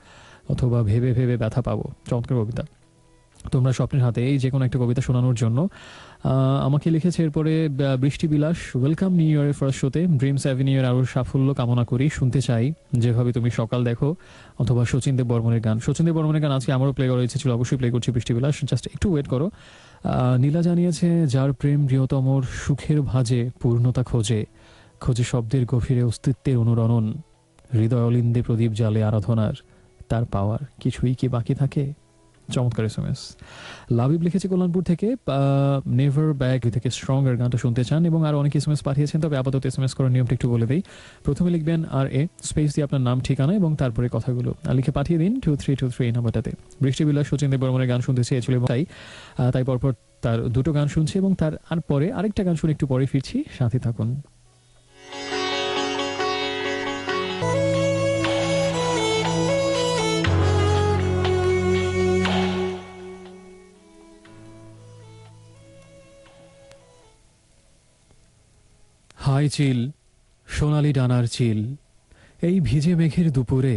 [SPEAKER 1] অথবা ভেবে ভেবে ব্যথা পাবো। চমৎকার কবিতা। তোমরা স্বপ্নের হাতে এই যে কোনো একটা কবিতা শোনানোর জন্য আমাকে লিখেছে। এরপরে বৃষ্টি বিলাস, ওয়েলকাম নিউ ইয়ারের ফার্স্ট শোতে। ড্রিমস অ্যাভিনিউর আরও সাফল্য কামনা করি। শুনতে চাই যেভাবে তুমি সকাল দেখো, অথবা শচীন দেব বর্মনের গান। শচীন দেব বর্মনের গান আজকে আমারও প্লে করার ইচ্ছে ছিল, অবশ্যই প্লে করছি বৃষ্টি বিলাস, জাস্ট একটু ওয়েট করো। নীলা জানিয়েছে যার প্রেম প্রিয়তমর সুখের ভাজে পূর্ণতা খোঁজে, খোঁজে শব্দের গভীরে অস্তিত্বের অনুরণন, হৃদয় অলিন্দে প্রদীপ জালে আরাধনার, তার পাওয়ার কিছুই কি বাকি থাকে। চমৎকার এসএমএস। লাবিব লিখেছে কল্যাণপুর থেকে, নেভার ব্যাক থেকে স্ট্রঙ্গার গানটা শুনতে চান, এবং আর অনেক এসএমএস পাঠিয়েছেন। তবে আপাতত এসএমএস করার নিয়মটা একটু বলে দিই। প্রথমে লিখবেন আর এ স্পেস দিয়ে আপনার নাম, ঠিকানা এবং তারপরে কথাগুলো লিখে পাঠিয়ে দিন 2323 নাম্বারটাতে। বৃষ্টি বিলাস সচিন দেব বর্মনের গান শুনতে চেয়েছিল এবং তাই পরপর তার দুটো গান শুনছি এবং তার আর পরে আরেকটা গান শুনে একটু পরে ফিরছি, সাথে থাকুন। হাই চিল, সোনালি ডানার চিল, এই ভিজে মেঘের দুপুরে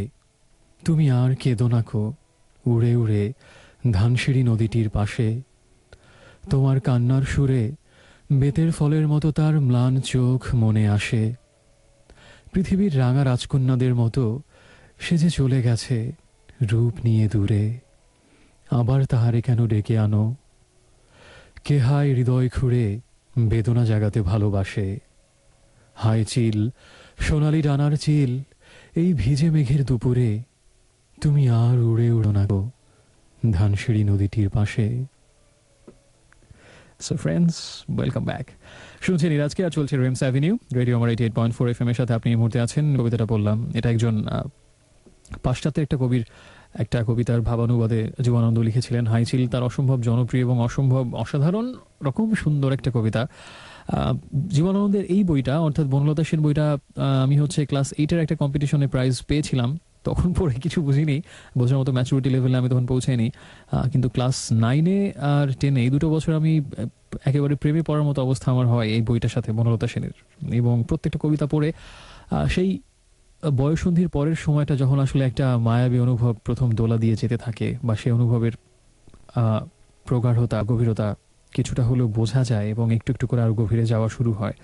[SPEAKER 1] তুমি আর কেঁদো না কো, উড়ে উড়ে ধানসিঁড়ি নদীটির পাশে। তোমার কান্নার সুরে বেতের ফলের মতো তার ম্লান চোখ মনে আসে। পৃথিবীর রাঙা রাজকন্যাদের মতো সে যে চলে গেছে রূপ নিয়ে দূরে, আবার তাহারে কেন ডেকে আনো? কে হায় হৃদয় খুঁড়ে বেদনা জাগাতে ভালোবাসে। হাই চিল, সোনালি ডানার চিল, এই ভিজে মেঘের দুপুরে তুমি আর উড়ে উড়ো না গো ধানসিঁড়ি নদীটির পাশে। So friends, welcome back. শুনছেন ইরাজকে, আর চলছে dreams avenue, radio Amar 88.4 FM এর সাথে আপনি এই মুহূর্তে আছেন। কবিতাটা বললাম, এটা একজন পাশ্চাত্যের একটা কবির একটা কবিতার ভাবানুবাদে জীবনানন্দ লিখেছিলেন। হাইচিল তার অসম্ভব জনপ্রিয় এবং অসম্ভব অসাধারণ রকম সুন্দর একটা কবিতা। জীবনানন্দের এই বইটা, অর্থাৎ বনলতা সেন বইটা, আমি হচ্ছে ক্লাস 8-এর একটা কম্পিটিশনে প্রাইজ পেয়েছিলাম। তখন পরে কিছু বুঝিনি, বোঝার মতো ম্যাচুরিটি লেভেলে আমি তখন পৌঁছাইনি। কিন্তু ক্লাস 9-এ আর 10-এ এই দুটো বছর আমি একেবারে প্রেমে পড়ার মতো অবস্থা আমার হয় এই বইটার সাথে, বনলতা সেনের। এবং প্রত্যেকটা কবিতা পড়ে সেই বয়ঃসন্ধির পরের সময়টা যখন আসলে একটা মায়াবী অনুভব প্রথম দোলা দিয়ে যেতে থাকে, বা সেই অনুভবের প্রগাঢ়তা, গভীরতা কিছুটা হলেও বোঝা যায় এবং একটু একটু করে আরো গভীরে যাওয়া শুরু হয়।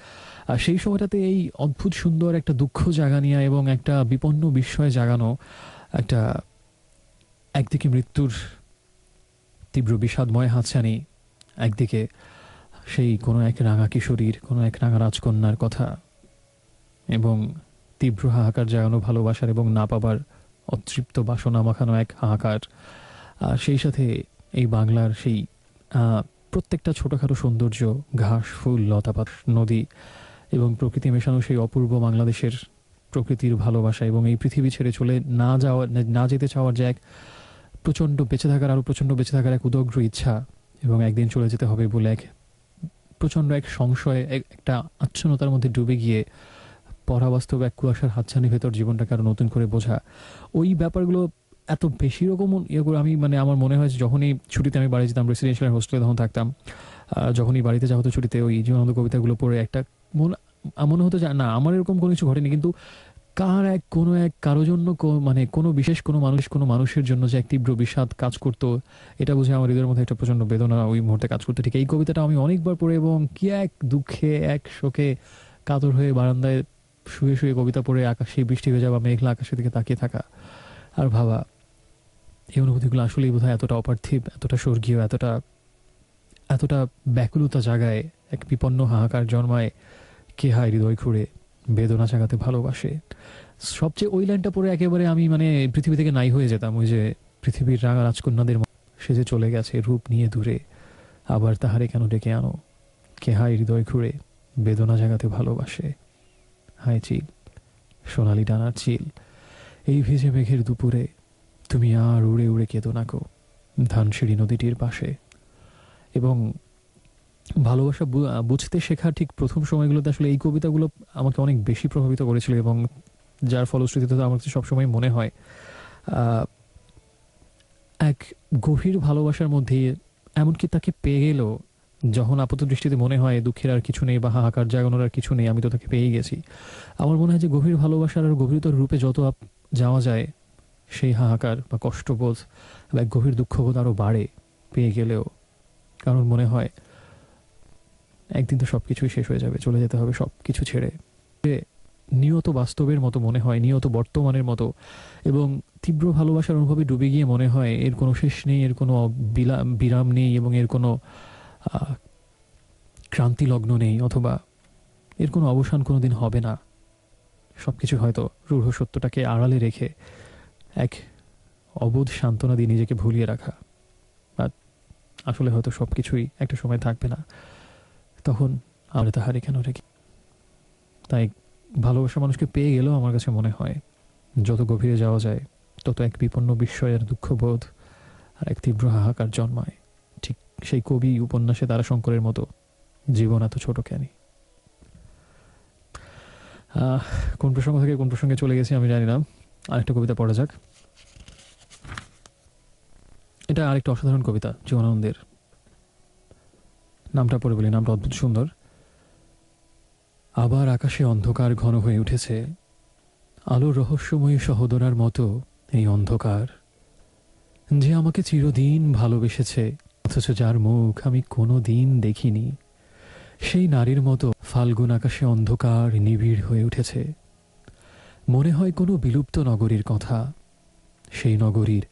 [SPEAKER 1] আর সেই সময়টাতে এই অদ্ভুত সুন্দর একটা দুঃখ জাগানিয়া এবং একটা বিপন্ন বিস্ময় জাগানো একটা, একদিকে মৃত্যুর তীব্র বিষাদময় হাতছানি, একদিকে সেই কোনো এক রাঙা কিশোরীর, কোনো এক রাঙা রাজকন্যার কথা, এবং তীব্র হাহাকার জাগানো ভালোবাসার এবং না পাবার অতৃপ্ত বাসনা মাখানো এক হাহাকার। সেই সাথে এই বাংলার সেই প্রত্যেকটা ছোটোখাটো সৌন্দর্য, ঘাস, ফুল, লতাপাত, নদী এবং প্রকৃতি মেশানো সেই অপূর্ব বাংলাদেশের প্রকৃতির ভালোবাসা, এবং এই পৃথিবী ছেড়ে চলে না যেতে চাওয়ার যে এক প্রচণ্ড বেঁচে থাকার, আরও প্রচণ্ড বেঁচে থাকার এক উদগ্র ইচ্ছা, এবং একদিন চলে যেতে হবে বলে এক প্রচণ্ড এক সংশয়, একটা আচ্ছন্নতার মধ্যে ডুবে গিয়ে পরাবাস্তব এক কুয়াশার হাতছানি ভেতর জীবনটাকে আরো নতুন করে বোঝা, ওই ব্যাপারগুলো এত বেশি রকম ইয়ে করে আমি মানে আমার মনে হয় যে যখনই ছুটিতে আমি বাড়ি যেতাম, রেসিডেন্সিয়াল হোস্টেলে তখন থাকতাম, যখনই বাড়িতে যাওয়া হতো ছুটিতে, ওই জীবনানন্দ কবিতাগুলো পড়ে একটা মনে হতো যে না আমার এরকম কোনো কিছু ঘটেনি, কিন্তু কার এক কোনো এক কারো জন্য মানে কোনো বিশেষ কোনো মানুষের জন্য যে এক তীব্র বিষাদ কাজ করতো, এটা বুঝে আমার হৃদয়ের মধ্যে একটা প্রচন্ড বেদনা ওই মুহূর্তে কাজ করতো। ঠিক এই কবিতাটা আমি অনেকবার পড়ে এবং কি এক দুঃখে এক শোকে কাতর হয়ে বারান্দায় শুয়ে শুয়ে কবিতা পড়ে আকাশে বৃষ্টি হয়ে যাওয়া মেঘলা আকাশের দিকে তাকিয়ে থাকা আর ভাবা, এই অনুভূতিগুলো আসলেই বোধ হয় এতটা অপার্থিব, এতটা স্বর্গীয়, এতটা এতটা ব্যাকুলতা জাগায়, এক বিপন্ন হাহাকার জন্মায়। কে হায় হৃদয় খুঁড়ে বেদনা জাগাতে ভালোবাসে। সবচেয়ে ওই লাইনটা পরে একেবারে আমি মানে পৃথিবী থেকে নাই হয়ে যেতাম। ওই যে পৃথিবীর রাঙা রাজকন্যাদের সে যে চলে গেছে রূপ নিয়ে দূরে, আবার তাহারে কেন ডেকে আনো, কে হায় হৃদয় খুঁড়ে বেদনা জাগাতে ভালোবাসে। হায় চিল, সোনালি ডানার চিল, এই ভেজে মেঘের দুপুরে তুমি আর উড়ে উড়ে কেঁদো নাকো ধানসিঁড়ি নদীটির পাশে। এবং ভালোবাসা বুঝতে শেখার ঠিক প্রথম সময়গুলোতে আসলে এই কবিতাগুলো আমাকে অনেক বেশি প্রভাবিত করেছিল, এবং যার ফলশ্রুতিতে আমার কাছে সবসময় মনে হয় এক গভীর ভালোবাসার মধ্যে, এমনকি তাকে পেয়ে গেলেও যখন আপাত দৃষ্টিতে মনে হয় দুঃখের আর কিছু নেই বা হাহাকার জাগানোর আর কিছু নেই, আমি তো তাকে পেয়ে গেছি। আমার মনে হয় যে গভীর ভালোবাসার আর গভীরতর রূপে যত যাওয়া যায়, সেই হাহাকার বা কষ্টবোধ বা এক গভীর দুঃখবোধ আরও বাড়ে পেয়ে গেলেও। কারণ মনে হয় একদিন তো সবকিছুই শেষ হয়ে যাবে, চলে যেতে হবে সব কিছু ছেড়ে। নিয়ত বাস্তবের মতো মনে হয়, নিয়ত বর্তমানের মতো, এবং তীব্র ভালোবাসার অনুভবে ডুবে গিয়ে মনে হয় এর কোনো শেষ নেই, এর কোনো বিরাম নেই, এবং এর কোনো ক্রান্তি লগ্ন নেই, অথবা এর কোনো অবসান কোনোদিন হবে না। সবকিছু হয়তো রূঢ় সত্যটাকে আড়ালে রেখে এক অবোধ সান্ত্বনা দিয়ে নিজেকে ভুলিয়ে রাখা, বা আসলে হয়তো সবকিছুই একটা সময় থাকবে না, তখন আমরা তাহারে কেন রেখে। তাই ভালোবাসা মানুষকে পেয়ে গেলেও আমার কাছে মনে হয় যত গভীরে যাওয়া যায় তত এক বিপন্ন বিস্ময়ের দুঃখবোধ আর এক তীব্র হাহাকার জন্মায়। ঠিক সেই কবি উপন্যাসে তারাশঙ্করের মতো জীবন এত ছোট কেন। কোন প্রসঙ্গ থেকে কোন প্রসঙ্গে চলে গেছি আমি জানি না। আরেকটা কবিতা পড়া যাক। এটা আরেকটা অসাধারণ কবিতা জীবনানন্দের। নামটা পড়ে বলি, নামটা অদ্ভুত সুন্দর। আবার আকাশে অন্ধকার ঘন হয়ে উঠেছে, আলোর রহস্যময়ী সহোদরার মতো এই অন্ধকার, যে আমাকে চিরদিন ভালোবেসেছে অথচ যার মুখ আমি কোনো দিন দেখিনি। সেই নারীর মতো ফাল্গুন আকাশে অন্ধকার নিবিড় হয়ে উঠেছে। মনে হয় কোনো বিলুপ্ত নগরীর কথা, সেই নগরীর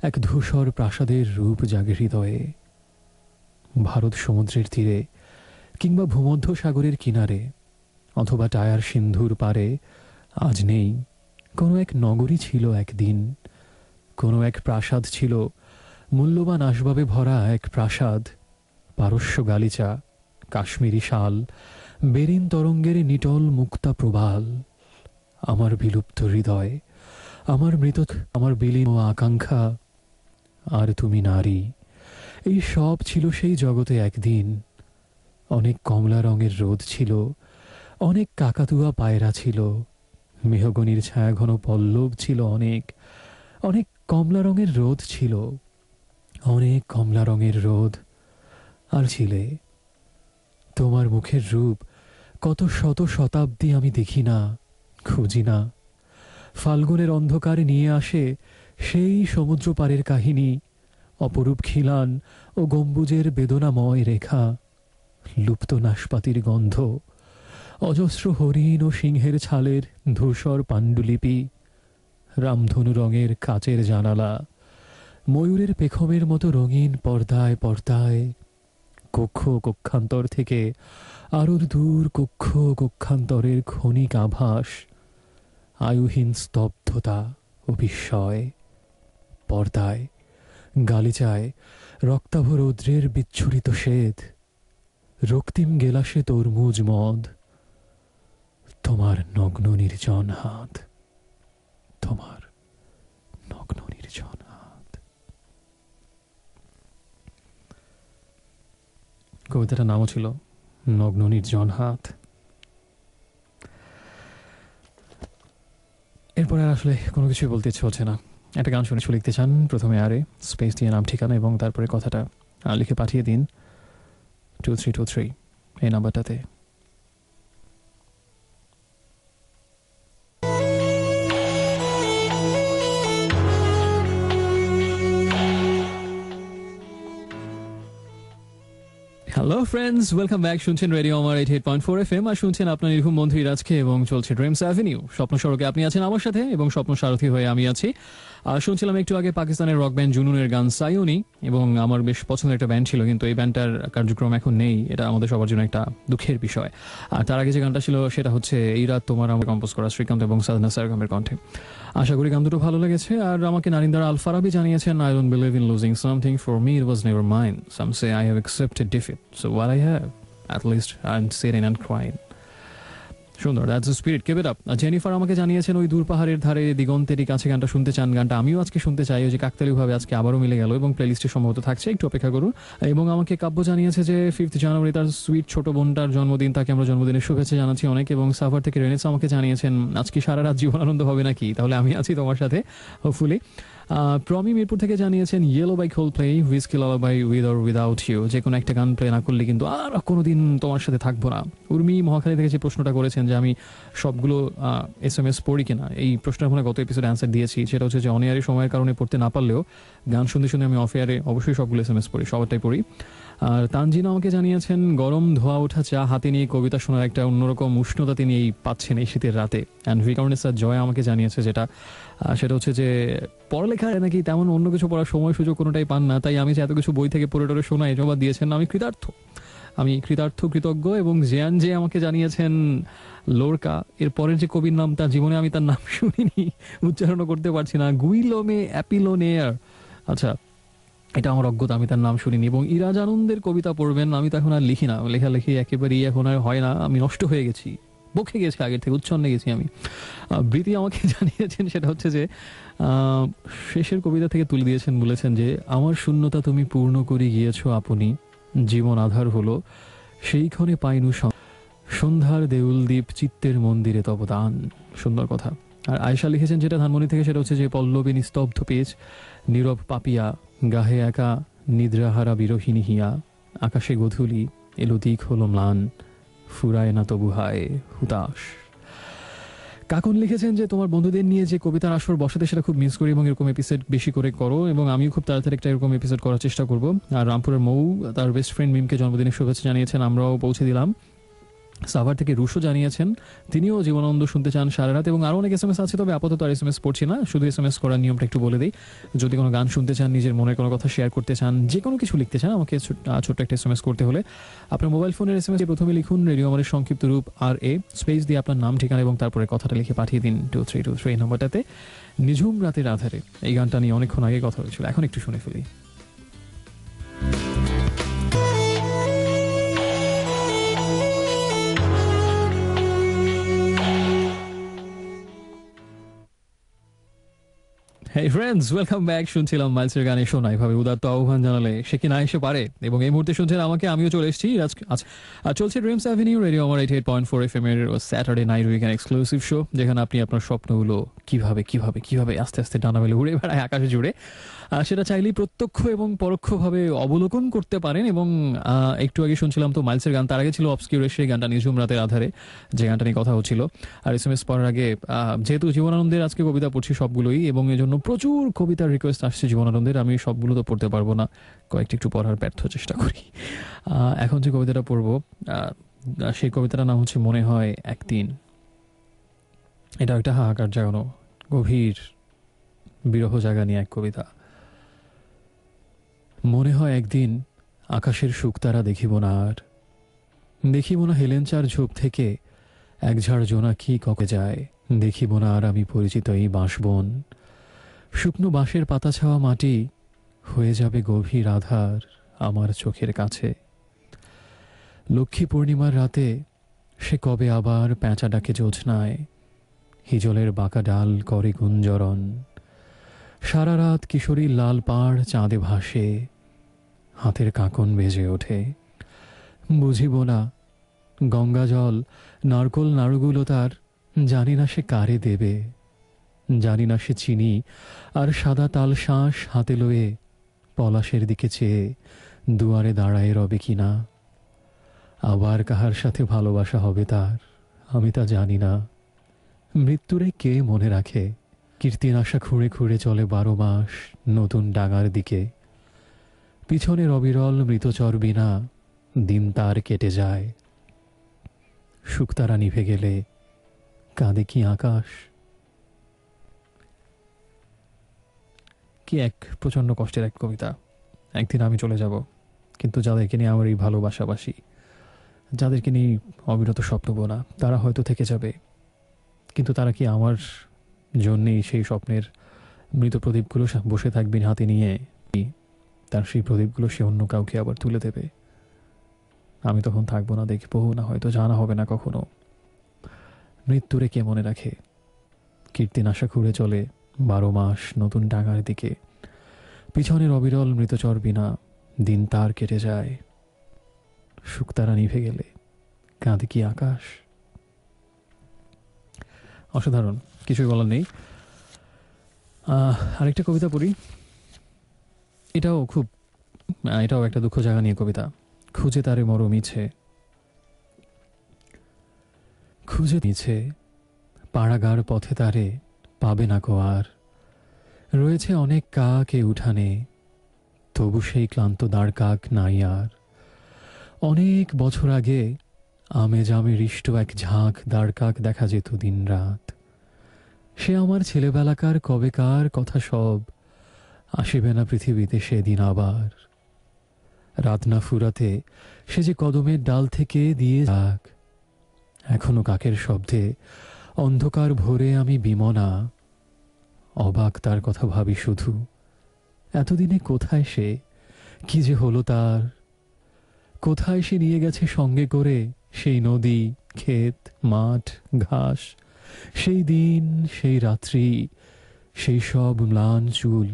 [SPEAKER 1] এক ধূসর প্রাসাদের রূপ জাগে হৃদয়ে। ভারত সমুদ্রের তীরে কিংবা ভূমধ্য সাগরের কিনারে অথবা টায়ার সিন্ধুর পারে আজ নেই। কোনো এক নগরী ছিল একদিন, কোনো এক প্রাসাদ ছিল, মূল্যবান আসবাবে ভরা এক প্রাসাদ, পারস্য গালিচা, কাশ্মীরি শাল, বেরিন তরঙ্গের নিটল মুক্তা প্রবাল। আমার বিলুপ্ত হৃদয়, আমার মৃত, আমার বিলীন আকাঙ্ক্ষা, আর তুমি নারী, এই সব ছিল সেই জগতে একদিন। অনেক কমলা রঙের রোদ ছিল, অনেক কাকাতুয়া পায়রা ছিল, মেহগনির ছায়া ঘন পল্লব ছিল, অনেক অনেক কমলা রঙের রোদ ছিল, অনেক কমলা রঙের রোদ। আর ছিলে তোমার মুখের রূপ, কত শত শতাব্দী আমি দেখি না, খুঁজি না। ফাল্গুনের অন্ধকারে নিয়ে আসে সেই সমুদ্র পারের কাহিনী, অপরূপ খিলান ও গম্বুজের বেদনাময় রেখা, লুপ্ত নাশপাতির গন্ধ, অজস্র হরিণ ও সিংহের ছালের ধূসর পাণ্ডুলিপি, রামধনু রঙের কাচের জানালা, ময়ূরের পেখমের মতো রঙিন পর্দায় পর্দায়, কক্ষ কক্ষান্তর থেকে আরো দূর কক্ষ কক্ষান্তরের ক্ষণিক আভাস, আয়ুহীন স্তব্ধতা ও বিস্ময়। পর্দায় গালিচায় রক্তাভ রৌদ্রের বিচ্ছুরিত শ্বেত, রক্তিম গেলাসে তরমুজ মদ, তোমার নগ্ন নির্জন হাত, তোমার নগ্ন নির্জন হাত। কবিতাটার নামও ছিল নগ্ন নির্জন হাত। এরপরে আর আসলে কোনো কিছুই বলতে ইচ্ছে হচ্ছে না। একটা গান শুনে লিখতে চান, প্রথমে আরে স্পেস দিয়ে নাম ঠিকানা এবং তারপরে কথাটা লিখে পাঠিয়ে দিন 2323 এই নাম্বারটাতে। Hello friends, welcome back. শুনছেন রেডিও আমার 88.4 FM আর শুনছেন আপনার নির্ঘুম বন্ধু ইরাজকে এবং চলছে ড্রিমস অ্যাভিনিউ। স্বপ্ন সড়কে আপনি আছেন আমার সাথে এবং স্বপ্ন সারথী হয়ে আমি আছি। শুনছিলাম একটু আগে পাকিস্তানের রক ব্যান্ড জুনুনের গান সায়োনি, এবং আমার বেশ পছন্দের একটা ব্যান্ড ছিল, কিন্তু এই ব্যান্ডটার কার্যক্রম এখন নেই। এটা আমাদের সবার জন্য একটা দুঃখের বিষয়। আর তার আগে যে গানটা ছিল সেটা হচ্ছে এই রাত তোমার আমার কম্পোজ করা শ্রীকান্ত এবং সাধনা সারগামের কণ্ঠে। আশা করি গান দুটো ভালো লেগেছে। আর আমাকে নারিন্দার আল ফারাবি জানিয়েছেন, I don't believe in losing something, for me it was never mine, some say I have accepted defeat, so what I have at least I'm sitting and crying. সুন্দর, that's the spirit, keep it up. Jennifer আমাকে জানিয়েছেন ওই দূর পাহাড়ের ধারে দিগন্তেরই কাছে গানটা শুনতে চান। গানটা আমিও আজকে শুনতে চাই, ওই যে কাকতালীয়ভাবে আজকে আবারও মিলে গেল এবং প্লেলিস্টে সম্ভবত থাকছে, একটু অপেক্ষা করুন। এবং আমাকে কাব্য জানিয়েছে যে 5th জানুয়ারি তার সুইট ছোট বোনটার জন্মদিন, তাকে আমরা জন্মদিনের শুভেচ্ছা জানাচ্ছি অনেক। এবং সাফার থেকে রেনেস আমাকে জানিয়েছেন আজকে সারা রাত জীবনানন্দ হবে নাকি, তাহলে আমি আছি তোমার সাথে হোপফুলি। প্রমি মিরপুর থেকে জানিয়েছেন yellow by Coldplay, whiskey lullaby with or without you, যে কোনো একটা গান প্লে না করলে কিন্তু আর কোনোদিন তোমার সাথে থাকবো না। উর্মি মহাখালী থেকে যে প্রশ্নটা করেছেন যে আমি সবগুলো SMS পড়ি কিনা, এই প্রশ্নের মনে গত এপিসোডে অ্যান্সার দিয়েছি। সেটা হচ্ছে যে অনিয়ারি সময়ের কারণে পড়তে না পারলেও গান শুনতে শুনে আমি অফ এয়ারে অবশ্যই সবগুলো SMS পড়ি, সবারটাই পড়ি। আর তানজিনা আমাকে জানিয়েছেন গরম ধোয়া ওঠা চা হাতে নিয়ে কবিতা শোনার একটা অন্যরকম উষ্ণতা তিনি এই পাচ্ছেন এই শীতের রাতে। অ্যান্ড ভিকারনেসার জয় আমাকে জানিয়েছে যেটা সেটা হচ্ছে যে পড়ালেখায় নাকি তেমন অন্য কিছু পড়ার সময় সুযোগ কোনোটাই পান না, তাই আমি যে এত কিছু বই থেকে পড়ে টরে শোনাই জবাব দিয়েছেন আমি কৃতার্থ কৃতজ্ঞ। এবং জিয়ান যে আমাকে জানিয়েছেন লোরকা, এর পরের যে কবির নাম তার জীবনে আমি তার নাম শুনিনি, উচ্চারণও করতে পারছি না, গুইলোমে অ্যাপিলোনেয়ার। আচ্ছা, এটা আমার অজ্ঞতা, আমি তার নাম শুনিনি। এবং ইরাজ আনন্দের কবিতা পড়বেন, আমি তো এখন আর লিখি না, লেখালেখি একেবারেই এখন আর হয় না, আমি নষ্ট হয়ে গেছি, বকে গেছি, আগের থেকে উচ্ছন্নে গেছি আমি। বৃতি আমাকে জানিয়েছেন সেটা হচ্ছে যে শেষের কবিতা থেকে তুলে দিয়েছেন, বলেছেন যে আমার শূন্যতা তুমি পূর্ণ করে গিয়েছো আপনি, জীবন আধার হলো সেইক্ষণে পাইনু সন্ধ্যার দেউল দ্বীপ চিত্তের মন্দিরে তব দান। সুন্দর কথা। আর আয়েশা লিখেছেন যেটা ধানমন্ডি থেকে, সেটা হচ্ছে যে পল্লবী নিস্তব্ধ পেজ নীরব পাপিয়া গাহে একা নিদ্রাহারা বিরহিনী হিয়া, আকাশে গধূলি এলো দিক হলো ম্লান, ফুরায় না তবু হায় হুতাশ। কাকুন লিখেছেন যে তোমার বন্ধুদের নিয়ে যে কবিতার আসর বসাতে সেটা খুব মিস করি এবং এরকম এপিসোড বেশি করে করো, এবং আমিও খুব তাড়াতাড়ি একটা এরকম এপিসোড করার চেষ্টা করব। আর রামপুরের মৌ তার বেস্ট ফ্রেন্ড মিমকে জন্মদিনের শুভেচ্ছা জানিয়েছেন, আমরাও পৌঁছে দিলাম। সাভার থেকে রুশো জানিয়েছেন তিনিও জীবনানন্দ শুনতে চান সারা রাত, এবং আরও অনেক SMS আছে, তবে আপাতত আর SMS পড়ছি না, শুধু SMS করার নিয়মটা একটু বলে দিই। যদি কোনো গান শুনতে চান, নিজের মনের কোনো কথা শেয়ার করতে চান, যে কোনো কিছু লিখতে চান, আমাকে ছোট্ট একটা SMS করতে হলে আপনার মোবাইল ফোনের SMS প্রথমে লিখুন রেডিও আমাদের সংক্ষিপ্ত রূপ RA, স্পেস দিয়ে আপনার নাম ঠিকানা এবং তারপরে কথাটা লিখে পাঠিয়ে দিন 2323 নম্বরটাতে। নিঝুম রাতের আধারে এই গানটা নিয়ে অনেকক্ষণ আগে কথা হয়েছিল, এখন একটু শুনে ফেলি। Hey friends, welcome back. শুনছিলাম মাইলসের গানে শোনা, এভাবে উদাত্ত আহ্বান জানালে সে কি না এসে পারে। এবং এই মুহূর্তে শুনছেন আমাকে, আমিও চলে এসেছি। চলছে dreams avenue radio Amar 88.4 FM এর Saturday night weekend exclusive show, যেখানে আপনি আপনার স্বপ্নগুলো কিভাবে আস্তে আস্তে ডানা মেলে উড়ে বেড়ায় আকাশে জুড়ে, সেটা চাইলেই প্রত্যক্ষ এবং পরোক্ষভাবে অবলোকন করতে পারেন। এবং একটু আগে শুনছিলাম তো মাইলসের গান, তার আগে ছিল অবস্কিউরের সেই গানটা নিঝুম রাতের আধারে, যে গানটা নিয়ে কথা হচ্ছিল। আর SMS পড়ার আগে যেহেতু জীবনানন্দের আজকে কবিতা পড়ছি সবগুলোই, এবং এই জন্য প্রচুর কবিতার রিকোয়েস্ট আসছে জীবনানন্দের, আমি সবগুলো তো পড়তে পারবো না, কয়েকটি একটু পড়ার ব্যর্থ চেষ্টা করি। এখন যে কবিতাটা পড়বো সেই কবিতাটার নাম হচ্ছে মনে হয় একদিন। এটা একটা হাহাকার জাগানো গভীর বিরহ জাগানি এক কবিতা। মনে হয় একদিন আকাশের শুকতারা দেখিব না আর, দেখিব না হেলেঞ্চার ঝোপ থেকে এক ঝাড় জোনাকি ককে যায়, দেখিব না আর আমি পরিচিত এই বাঁশবন, শুকনো বাঁশের পাতা ছাওয়া মাটি হয়ে যাবে গভীর আধার আমার চোখের কাছে। লক্ষ্মী পূর্ণিমার রাতে সে কবে আবার প্যাঁচা ডাকে জ্যোৎস্নায়, হিজলের বাঁকা ডাল করে গুঞ্জরণ, সারা রাত কিশোরীর লাল পাড় চাঁদে ভাসে, হাতের কাঁকন বেজে ওঠে, বুঝিব না গঙ্গা জল নারকোল নাড়ুগুলো তার, জানি না সে কারে দেবে। জানি না সে চিনি আর সাদা তাল শাঁস হাতে লয়ে পলাশের দিকে চেয়ে দুয়ারে দাঁড়ায় রবে কিনা। আবার কাহার সাথে ভালোবাসা হবে তার, আমি তা জানি না। মৃত্যুরে কে মনে রাখে? কীর্তির আশা খুঁড়ে খুঁড়ে চলে 12 মাস নতুন ডাঙার দিকে। পিছনের অবিরল মৃতচর বিনা দিন তার কেটে যায়। শুকতারা নিভে গেলে কাঁদে কি আকাশ? কি এক প্রচণ্ড কষ্টের এক কবিতা। একদিন আমি চলে যাব, কিন্তু যাদেরকে নিয়ে আমার এই ভালোবাসাবাসী, যাদেরকে নিয়ে অবিরত স্বপ্ন বোনা, তারা হয়তো থেকে যাবে, কিন্তু তারা কি আমার জন্যেই সেই স্বপ্নের মৃত প্রদীপগুলো বসে থাকবেন হাতে নিয়ে? তার সেই প্রদীপগুলো সে অন্য কাউকে আবার তুলে দেবে। আমি তখন থাকবো না, দেখবো না, হয়তো জানা হবে না কখনো। মৃত্যুরে কে মনে রাখে? কীর্তিন আশা খুঁড়ে চলে 12 মাস নতুন ডাঙার দিকে। পিছনের অবিরল মৃতচর বিনা দিন তার কেটে যায়। শুকতারা নিভে গেলে কাঁদে কি আকাশ? অসাধারণ, কিছুই বলার নেই। আরেকটা কবিতা পড়ি। এটাও একটা দুঃখ জায়গা নিয়ে কবিতা। খুঁজে তারে মরো মিছে, খুঁজে মিছে পাড়াগার পথে তারে পাবে না কো আর। রয়েছে অনেক কাক এ উঠানে, তবু সেই ক্লান্ত দাঁড় কাক নাই আর। অনেক বছর আগে আমে জামে হৃষ্ট এক ঝাঁক দাঁড় কাক দেখা যেত দিন রাত। সে আমার ছেলেবেলাকার কবেকার কথা সব, আসিবে না পৃথিবীতে সেদিন আবার। রাত না ফুরাতে সে যে কদমের ডাল থেকে দিয়ে যাক। এখনো কাকের শব্দে অন্ধকার ভোরে আমি বিমনা, অবাক তার কথা ভাবি শুধু। এতদিনে কোথায় সে, কি যে হলো তার? কোথায় সে নিয়ে গেছে সঙ্গে করে সেই নদী, ক্ষেত, মাঠ, ঘাস, সেই দিন, সেই রাত্রি, সেই সব ম্লান চুল,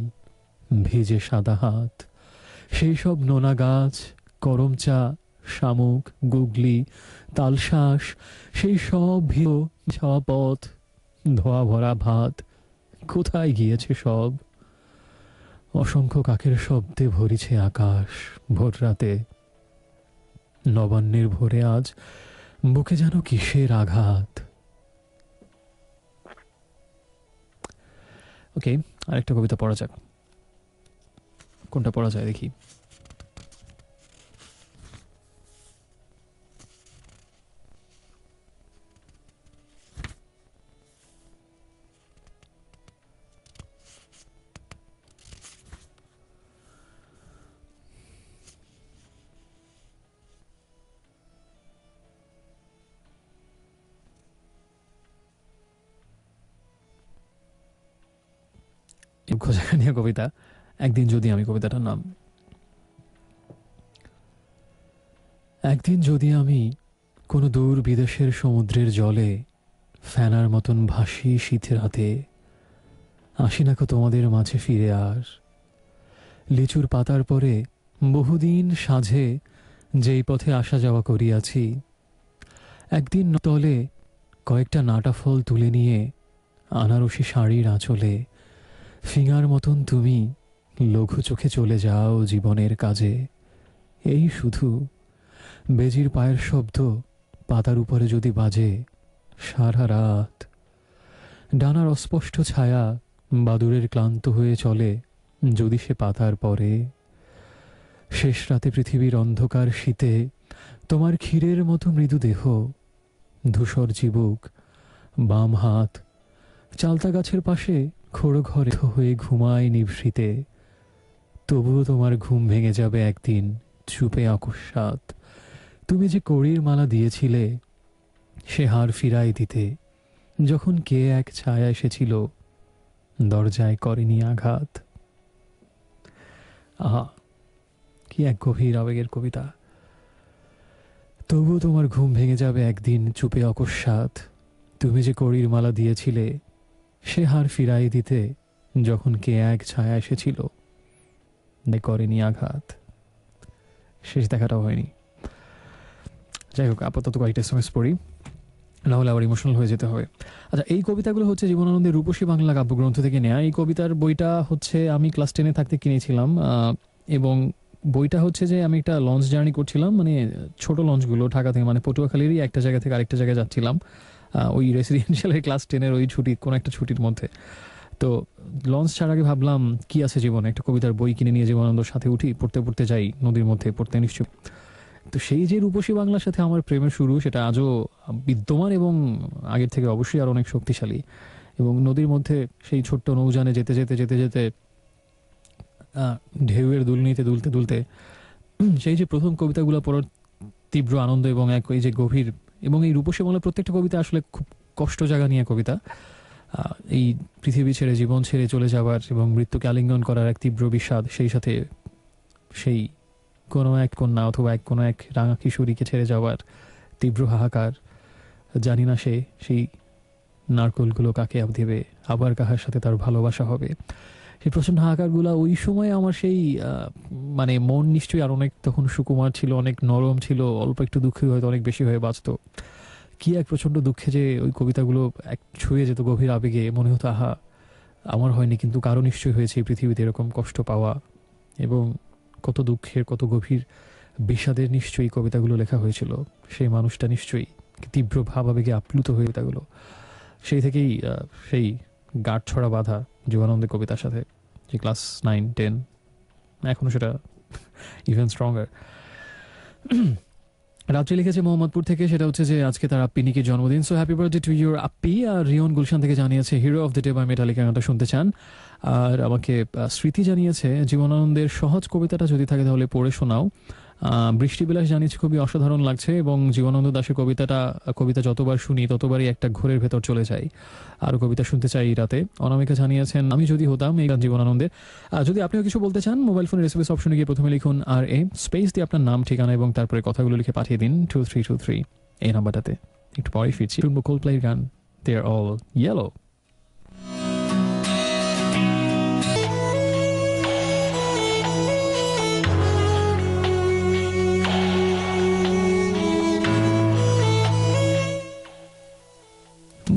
[SPEAKER 1] ভিজে সাদা হাত, সেই সব নোনা গাছ, করমচা, শামুক, গুগলি, তালশাঁস, সেই সব ছাওয়া পথ, ধোয়া ভরা ভাত, কোথায় গিয়েছে সব? অসংখ্য কাকের শব্দে ভরিছে আকাশ ভোর রাতে। নবান্নের ভোরে আজ বুকে যেন কিসের আঘাত। ওকে, আরেকটা কবিতা পড়া যাক। কোনটা পড়া যায় দেখি। খোঁজাখানিয়া কবিতা। একদিন যদি আমি, কবিতাটার নাম। একদিন যদি আমি কোনো দূর বিদেশের সমুদ্রের জলে ফেনার মতন ভাসি শীতের রাতে, আসি নাকো তোমাদের মাঝে ফিরে আর। লিচুর পাতার পরে বহুদিন সাঁঝে যেই পথে আসা যাওয়া করিয়াছি, একদিন তলে কয়েকটা নাটা ফল তুলে নিয়ে আনারসি শাড়ির আঁচলে ফিঙার মতন তুমি লঘু চোখে চলে যাও জীবনের কাজে। এই শুধু বেজির পায়ের শব্দ পাতার উপরে যদি বাজে সারা রাত। ডানার অস্পষ্ট ছায়া বাদুড়ের ক্লান্ত হয়ে চলে যদি সে পাতার পরে। শেষ রাতে পৃথিবীর অন্ধকার শীতে তোমার ক্ষীরের মতো মৃদু দেহ, ধূসর চিবুক, বাম হাত চালতা গাছের পাশে খোড়ো ঘরে হয়ে ঘুমায় নিভৃতে। তবুও তোমার ঘুম ভেঙে যাবে একদিন চুপে অকস্মাৎ। তুমি যে কড়ির মালা দিয়েছিলে সে হার ফিরাই দিতে, যখন কে এক ছায়া এসেছিল দরজায় করেনি আঘাত। আহা, কি এক গভীর আবেগের কবিতা। তবুও তোমার ঘুম ভেঙে যাবে একদিন চুপে অকস্মাৎ। তুমি যে কড়ির মালা দিয়েছিলে সে হার ফিরাই দিতে, যখন কে এক ছায়া এসেছিল করেনি আঘাত। শেষ দেখাটাও হয়নি। যাই হোক, আপাতত কয়েকটা এসএমএস পড়ি, নাহলে আবার ইমোশনাল হয়ে যেতে হবে। আচ্ছা, এই কবিতাগুলো হচ্ছে জীবনানন্দের রূপসী বাংলা কাব্যগ্রন্থ থেকে নেওয়া। এই কবিতার বইটা হচ্ছে আমি ক্লাস 10-এ থাকতে কিনেছিলাম, এবং বইটা হচ্ছে যে আমি একটা লঞ্চ জার্নি করছিলাম, মানে ছোট লঞ্চগুলো ঢাকা থেকে, মানে পটুয়াখালীরই একটা জায়গা থেকে আরেকটা জায়গায় যাচ্ছিলাম, ওই রেসিডেন্সিয়ালের ক্লাস 10-এর ওই ছুটির কোনো একটা ছুটির মধ্যে। তো লঞ্চ ছাড়ার আগে ভাবলাম কি আছে জীবনে, একটা কবিতার বই কিনে নিয়ে জীবনানন্দর সাথে উঠি, পড়তে পড়তে যাই নদীর মধ্যে, পড়তে নিশ্চয়। তো সেই যে রূপসী বাংলার সাথে আমার প্রেমের শুরু, সেটা আজও বিদ্যমান এবং আগের থেকে অবশ্যই আর অনেক শক্তিশালী। এবং নদীর মধ্যে সেই ছোট্ট নৌযানে যেতে যেতে যেতে যেতে ঢেউয়ের দুলনিতে দুলতে দুলতে সেই যে প্রথম কবিতাগুলো পড়ার তীব্র আনন্দ এবং এক এই যে গভীর, এবং এই রূপসী বাংলার প্রত্যেকটা কবিতা আসলে খুব কষ্ট জায়গা নিয়ে কবিতা। এই পৃথিবী ছেড়ে, জীবন ছেড়ে চলে যাওয়ার এবং মৃত্যুকে আলিঙ্গন করার এক তীব্র বিষাদ, সেই সাথে সেই কোনো এক কন্যা অথবা কোনো এক রাঙা কিশোরীকে ছেড়ে যাওয়ার তীব্র হাহাকার। জানি না সেই নারকোলগুলো কাকে দেবে, আবার কাহার সাথে তার ভালোবাসা হবে। সেই প্রচণ্ড হাহাকারগুলো ওই সময় আমার সেই মানে মন নিশ্চয়ই আর অনেক তখন সুকুমার ছিল, অনেক নরম ছিল, অল্প একটু দুঃখে হয়তো অনেক বেশি হয়ে বাঁচত। কি এক প্রচণ্ড দুঃখে যে ওই কবিতাগুলো এক ছুঁয়ে যেত গভীর আবেগে, মনে হতো আহা, আমার হয়নি কিন্তু কারো নিশ্চয়ই হয়েছে এই পৃথিবীতে এরকম কষ্ট পাওয়া, এবং কত দুঃখের, কত গভীর বিষাদের নিশ্চয়ই কবিতাগুলো লেখা হয়েছিল। সেই মানুষটা নিশ্চয়ই তীব্র ভাবাবেগে আপ্লুত হয়ে কবিতাগুলো, সেই থেকেই সেই গাঁট ছড়া বাঁধা জীবনানন্দের কবিতার সাথে, যে ক্লাস 9-10 এখনো সেটা ইভেন স্ট্রঙ্গার। রাত্রি লিখেছে মোহাম্মদপুর থেকে, সেটা হচ্ছে যে আজকে তার আপ্পি নিকির জন্মদিন, so happy birthday to your আপ্পি। আর রিয়ন গুলশান থেকে জানিয়েছে hero of the day by Metallica গানটা শুনতে চান। আর আমাকে স্মৃতি জানিয়েছে জীবনানন্দের সহজ কবিতাটা যদি থাকে তাহলে পড়ে শোনাও। বৃষ্টিবিলাস জানিয়েছে খুবই অসাধারণ লাগছে, এবং জীবনানন্দ দাশের কবিতা যতবার শুনি ততবারই একটা ঘোরের ভেতর চলে যাই, আরও কবিতা শুনতে চাই এই রাতে। অনামিকা জানিয়েছেন আমি যদি হতাম, এই গান জীবনানন্দের। যদি আপনিও কিছু বলতে চান, মোবাইল ফোনের এসএমএস অপশনে গিয়ে প্রথমে লিখুন আর এ স্পেস দিয়ে আপনার নাম, ঠিকানা এবং তারপরে কথাগুলো লিখে পাঠিয়ে দিন 2323 এই নাম্বারটাতে। একটু পরে ফিরছি, শুনবো কোল্ডপ্লের গান দে আর অল ইয়েলো।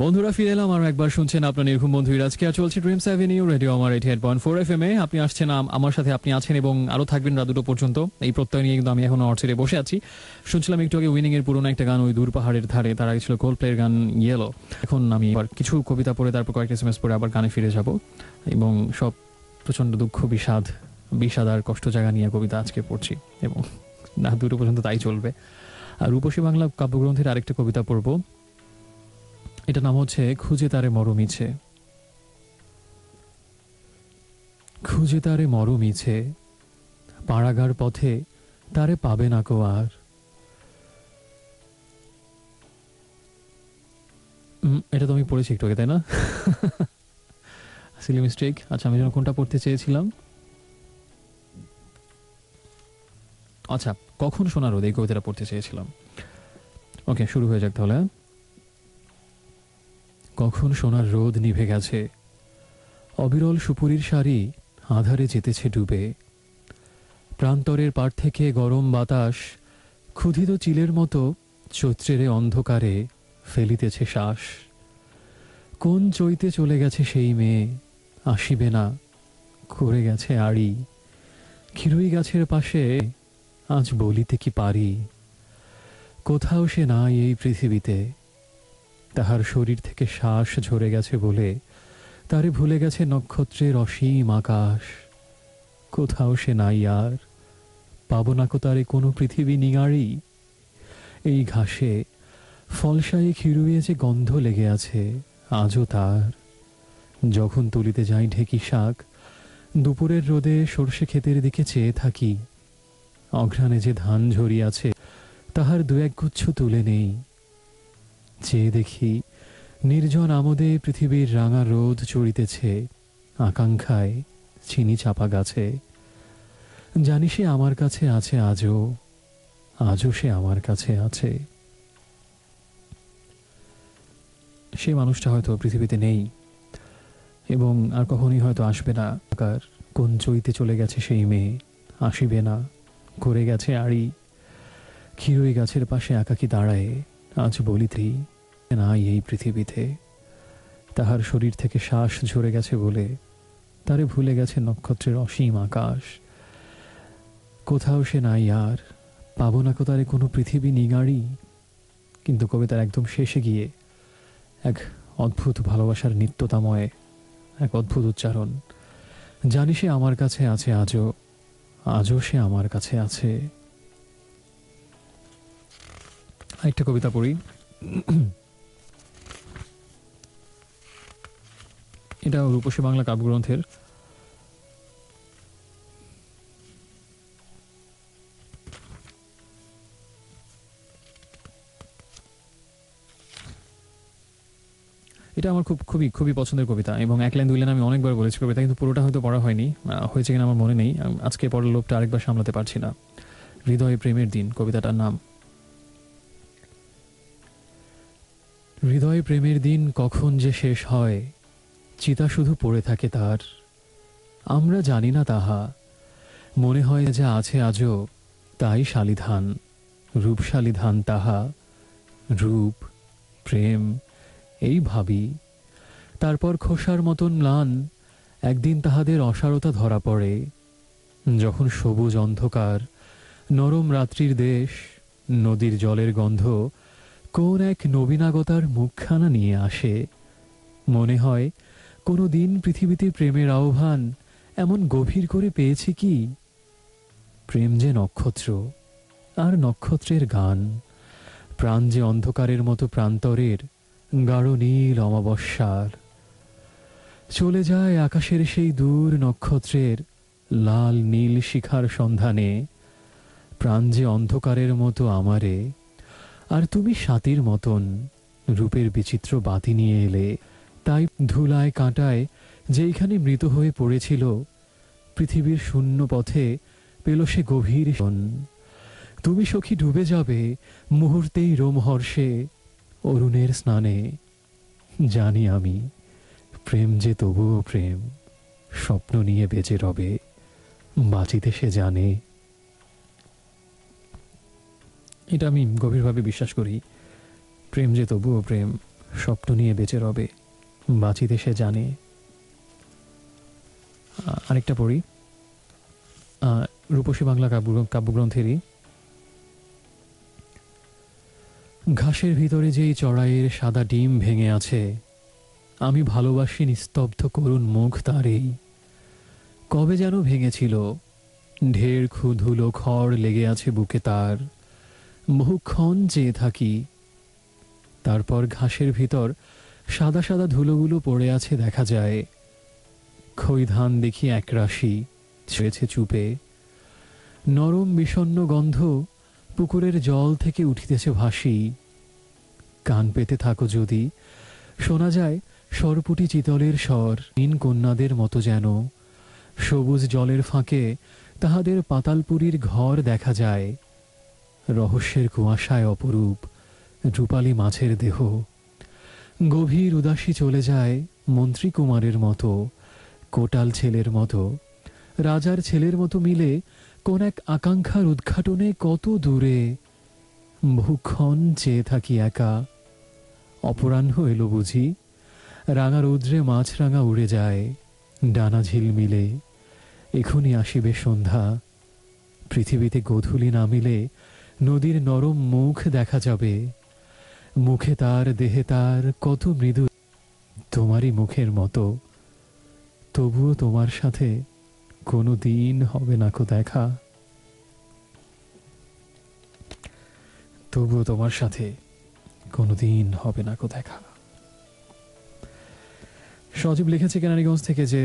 [SPEAKER 1] বন্ধুরা ফিরে এলাম আর একবার, শুনছেন আপনার নির্ঘুম বন্ধু আজকে আর চলছে dreams avenue radio Amar 88.4 FM এ। আপনি আসছেন, আমার সাথে আপনি আছেন এবং আরো থাকবেন রাত 2 পর্যন্ত, এই প্রত্যয় নিয়ে কিন্তু আমি এখন অর্চেরে বসে আছি। শুনছিলাম একটু আগে উইনিং এর পুরোনো একটা গান, ওই দূর পাহাড়ের ধারে, তার আগে ছিল কোল্ডপ্লের গান ইয়েলো। এখন আমি আবার কিছু কবিতা পড়ে তারপর কয়েকটা এসএমএস পড়ে আবার গানে ফিরে যাব, এবং সব প্রচন্ড দুঃখ, বিষাদ আর কষ্ট জায়গা নিয়ে কবিতা আজকে পড়ছি, এবং না 2 পর্যন্ত তাই চলবে। আর রূপসী বাংলা কাব্যগ্রন্থের আরেকটা কবিতা পড়বো, এটা নাম হচ্ছে খুঁজে তারে মরমিছে। খুঁজে তারে মরমিছে, পাড়াগার পথে তারে পাবে না কো আর। এটা তো আমি পড়েছি একটু আগে, তাই না? Seely mistake. আচ্ছা, আমি যেন কোনটা পড়তে চেয়েছিলাম, আচ্ছা কখন সোনা রোদ, এই কবিতাটা পড়তে চেয়েছিলাম। ওকে, শুরু হয়ে যাক তাহলে। কখন সোনার রোদ নিভে গেছে, অবিরল সুপুরির শাড়ি আধারে যেতেছে ডুবে। প্রান্তরের পাড় থেকে গরম বাতাস ক্ষুধিত চিলের মতো চৈত্রের অন্ধকারে ফেলিতেছে শ্বাস। কোন চৈতে চলে গেছে সেই মেয়ে, আসিবে না, করে গেছে আড়ি। খিরুই গাছের পাশে আজ বলিতে কি পারি, কোথাও সে নাই এই পৃথিবীতে। তাহার শরীর থেকে শ্বাস ঝরে গেছে বলে তারে ভুলে গেছে নক্ষত্রের অসীম আকাশ। কোথাও সে নাই আর, পাব না কো তারে কোনো পৃথিবী নিগাড়ি। এই ঘাসে ফলসায়ে খিরুয়ে যে গন্ধ লেগে আছে আজও তার। যখন তুলিতে যাই ঢেকি শাক, দুপুরের রোদে সর্ষে ক্ষেতের দিকে চেয়ে থাকি। অঘ্রাণে যে ধান ঝরিয়াছে তাহার 2-1 গুচ্ছ তুলে নেই। চেয়ে দেখি নির্জন আমোদে পৃথিবীর রাঙা রোদ চড়িতেছে আকাঙ্ক্ষায় চিনি চাপা গাছে। জানি সে আমার কাছে আছে আজও, আজও সে আমার কাছে আছে। সে মানুষটা হয়তো পৃথিবীতে নেই এবং আর কখনই হয়তো আসবে না। কোন চৈতে চলে গেছে সেই মেয়ে, আসিবে না, করে গেছে আড়ি। ক্ষীরই গাছের পাশে একাকী দাঁড়ায় আজ বলিতেই নাই এই পৃথিবীতে। তাহার শরীর থেকে শ্বাস ঝরে গেছে বলে তারে ভুলে গেছে নক্ষত্রের অসীম আকাশ। কোথাও সে নাই আর, পাবো না কো তারে কোনো পৃথিবী নিগাড়ি। কিন্তু কবিতার একদম শেষে গিয়ে এক অদ্ভুত ভালোবাসার নিত্যতাময় এক অদ্ভুত উচ্চারণ। জানি সে আমার কাছে আছে আজও, আজও সে আমার কাছে আছে। একটা কবিতা পড়ি। এটা রূপসী বাংলা কাব্যগ্রন্থের। এটা আমার খুবই খুবই পছন্দের কবিতা এবং এক লাইন দুই লাইন আমি অনেকবার বলেছি কবিতা, কিন্তু পুরোটা হয়তো পড়া হয়নি। হয়েছে কিনা আমার মনে নেই। আজকে পড়ার লোভটা আরেকবার সামলাতে পারছি না। হৃদয়ে প্রেমের দিন কবিতাটার নাম। হৃদয়ে প্রেমের দিন কখন যে শেষ হয়, চিতা শুধু পড়ে থাকে তার। আমরা জানি না তাহা, মনে হয় যা আছে আজও তাই শালিধান, রূপশালী ধান তাহা। রূপ প্রেম এই ভাবি, তারপর খোসার মতন ম্লান একদিন তাহাদের অসারতা ধরা পড়ে। যখন সবুজ অন্ধকার, নরম রাত্রির দেশ, নদীর জলের গন্ধ কোন এক নবীনাগতার মুখখানা নিয়ে আসে। মনে হয় কোনো দিন পৃথিবীতে প্রেমের আহ্বান এমন গভীর করে পেয়েছি কি। প্রেম যে নক্ষত্র, আর নক্ষত্রের গান, প্রাণ যে অন্ধকারের মতো প্রান্তরের গাঢ় নীল অমাবস্যার। চলে যায় আকাশের সেই দূর নক্ষত্রের লাল নীল শিখার সন্ধানে। প্রাণ যে অন্ধকারের মতো আমারে, আর তুমি সাতির মতন রূপের বিচিত্র বাতি নিয়ে এলে। তাই ধুলায় কাঁটায় যেইখানে মৃত হয়ে পড়েছিল, পৃথিবীর শূন্য পথে পেল সে গভীর শন। তুমি সখী ডুবে যাবে মুহূর্তেই রোমহর্ষে অরুণের স্নানে। জানি আমি প্রেম যে তবুও প্রেম, স্বপ্ন নিয়ে বেঁচে রবে, বাঁচিতে সে জানে। এটা আমি গভীরভাবে বিশ্বাস করি। প্রেম যে তবুও প্রেম, স্বপ্ন নিয়ে বেঁচে রবে, বাঁচিতে সে জানে। আরেকটা পড়ি, রূপসী বাংলা কাব্যগ্রন্থেরই। ঘাসের ভিতরে যেই চড়াইয়ের সাদা ডিম ভেঙে আছে, আমি ভালোবাসি নিস্তব্ধ করুণ মুখ তারেই। কবে যেন ভেঙেছিল, ঢের ধুলো খড় লেগে আছে বুকে তার। বহুক্ষণ চেয়ে থাকি, তারপর ঘাসের ভিতর সাদা সাদা ধুলোগুলো পড়ে আছে দেখা যায়। খই ধান দেখি একরাশি ছেড়েছে চুপে। নরম বিষণ্ণ গন্ধ পুকুরের জল থেকে উঠিতেছে ভাসি। কান পেতে থাকো যদি, শোনা যায় সরপুটি চিতলের স্বর। নীন কন্যাদের মতো যেন সবুজ জলের ফাঁকে তাহাদের পাতালপুরীর ঘর দেখা যায়। রহস্যের কুয়াশায় অপরূপ রূপালী মাছের দেহ। গভীর উদাসী চলে যায় মন্ত্রী কুমারের মতো, কোটাল ছেলের মতো, রাজার ছেলের মতো মিলে কোন এক আকাঙ্ক্ষার উদ্ঘাটনে কত দূরে। বহুক্ষণ চেয়ে থাকি একা। অপরাহ্ন এলো বুঝি, রাঙা রৌদ্রে মাছরাঙা উড়ে যায় ডানা ঝিলমিলে। এখনই আসিবে সন্ধ্যা, পৃথিবীতে গোধূলি নামিলে নদীর নরম মুখ দেখা যাবে। মুখে তার দেহে তার কত মৃদু, তোমারই মুখের মতো। তবুও তোমার সাথে কোনো দিন হবে না কো দেখা। তবুও তোমার সাথে কোনো দিন হবে না কো দেখা। সজীব লিখেছে কেরানীগঞ্জ থেকে যে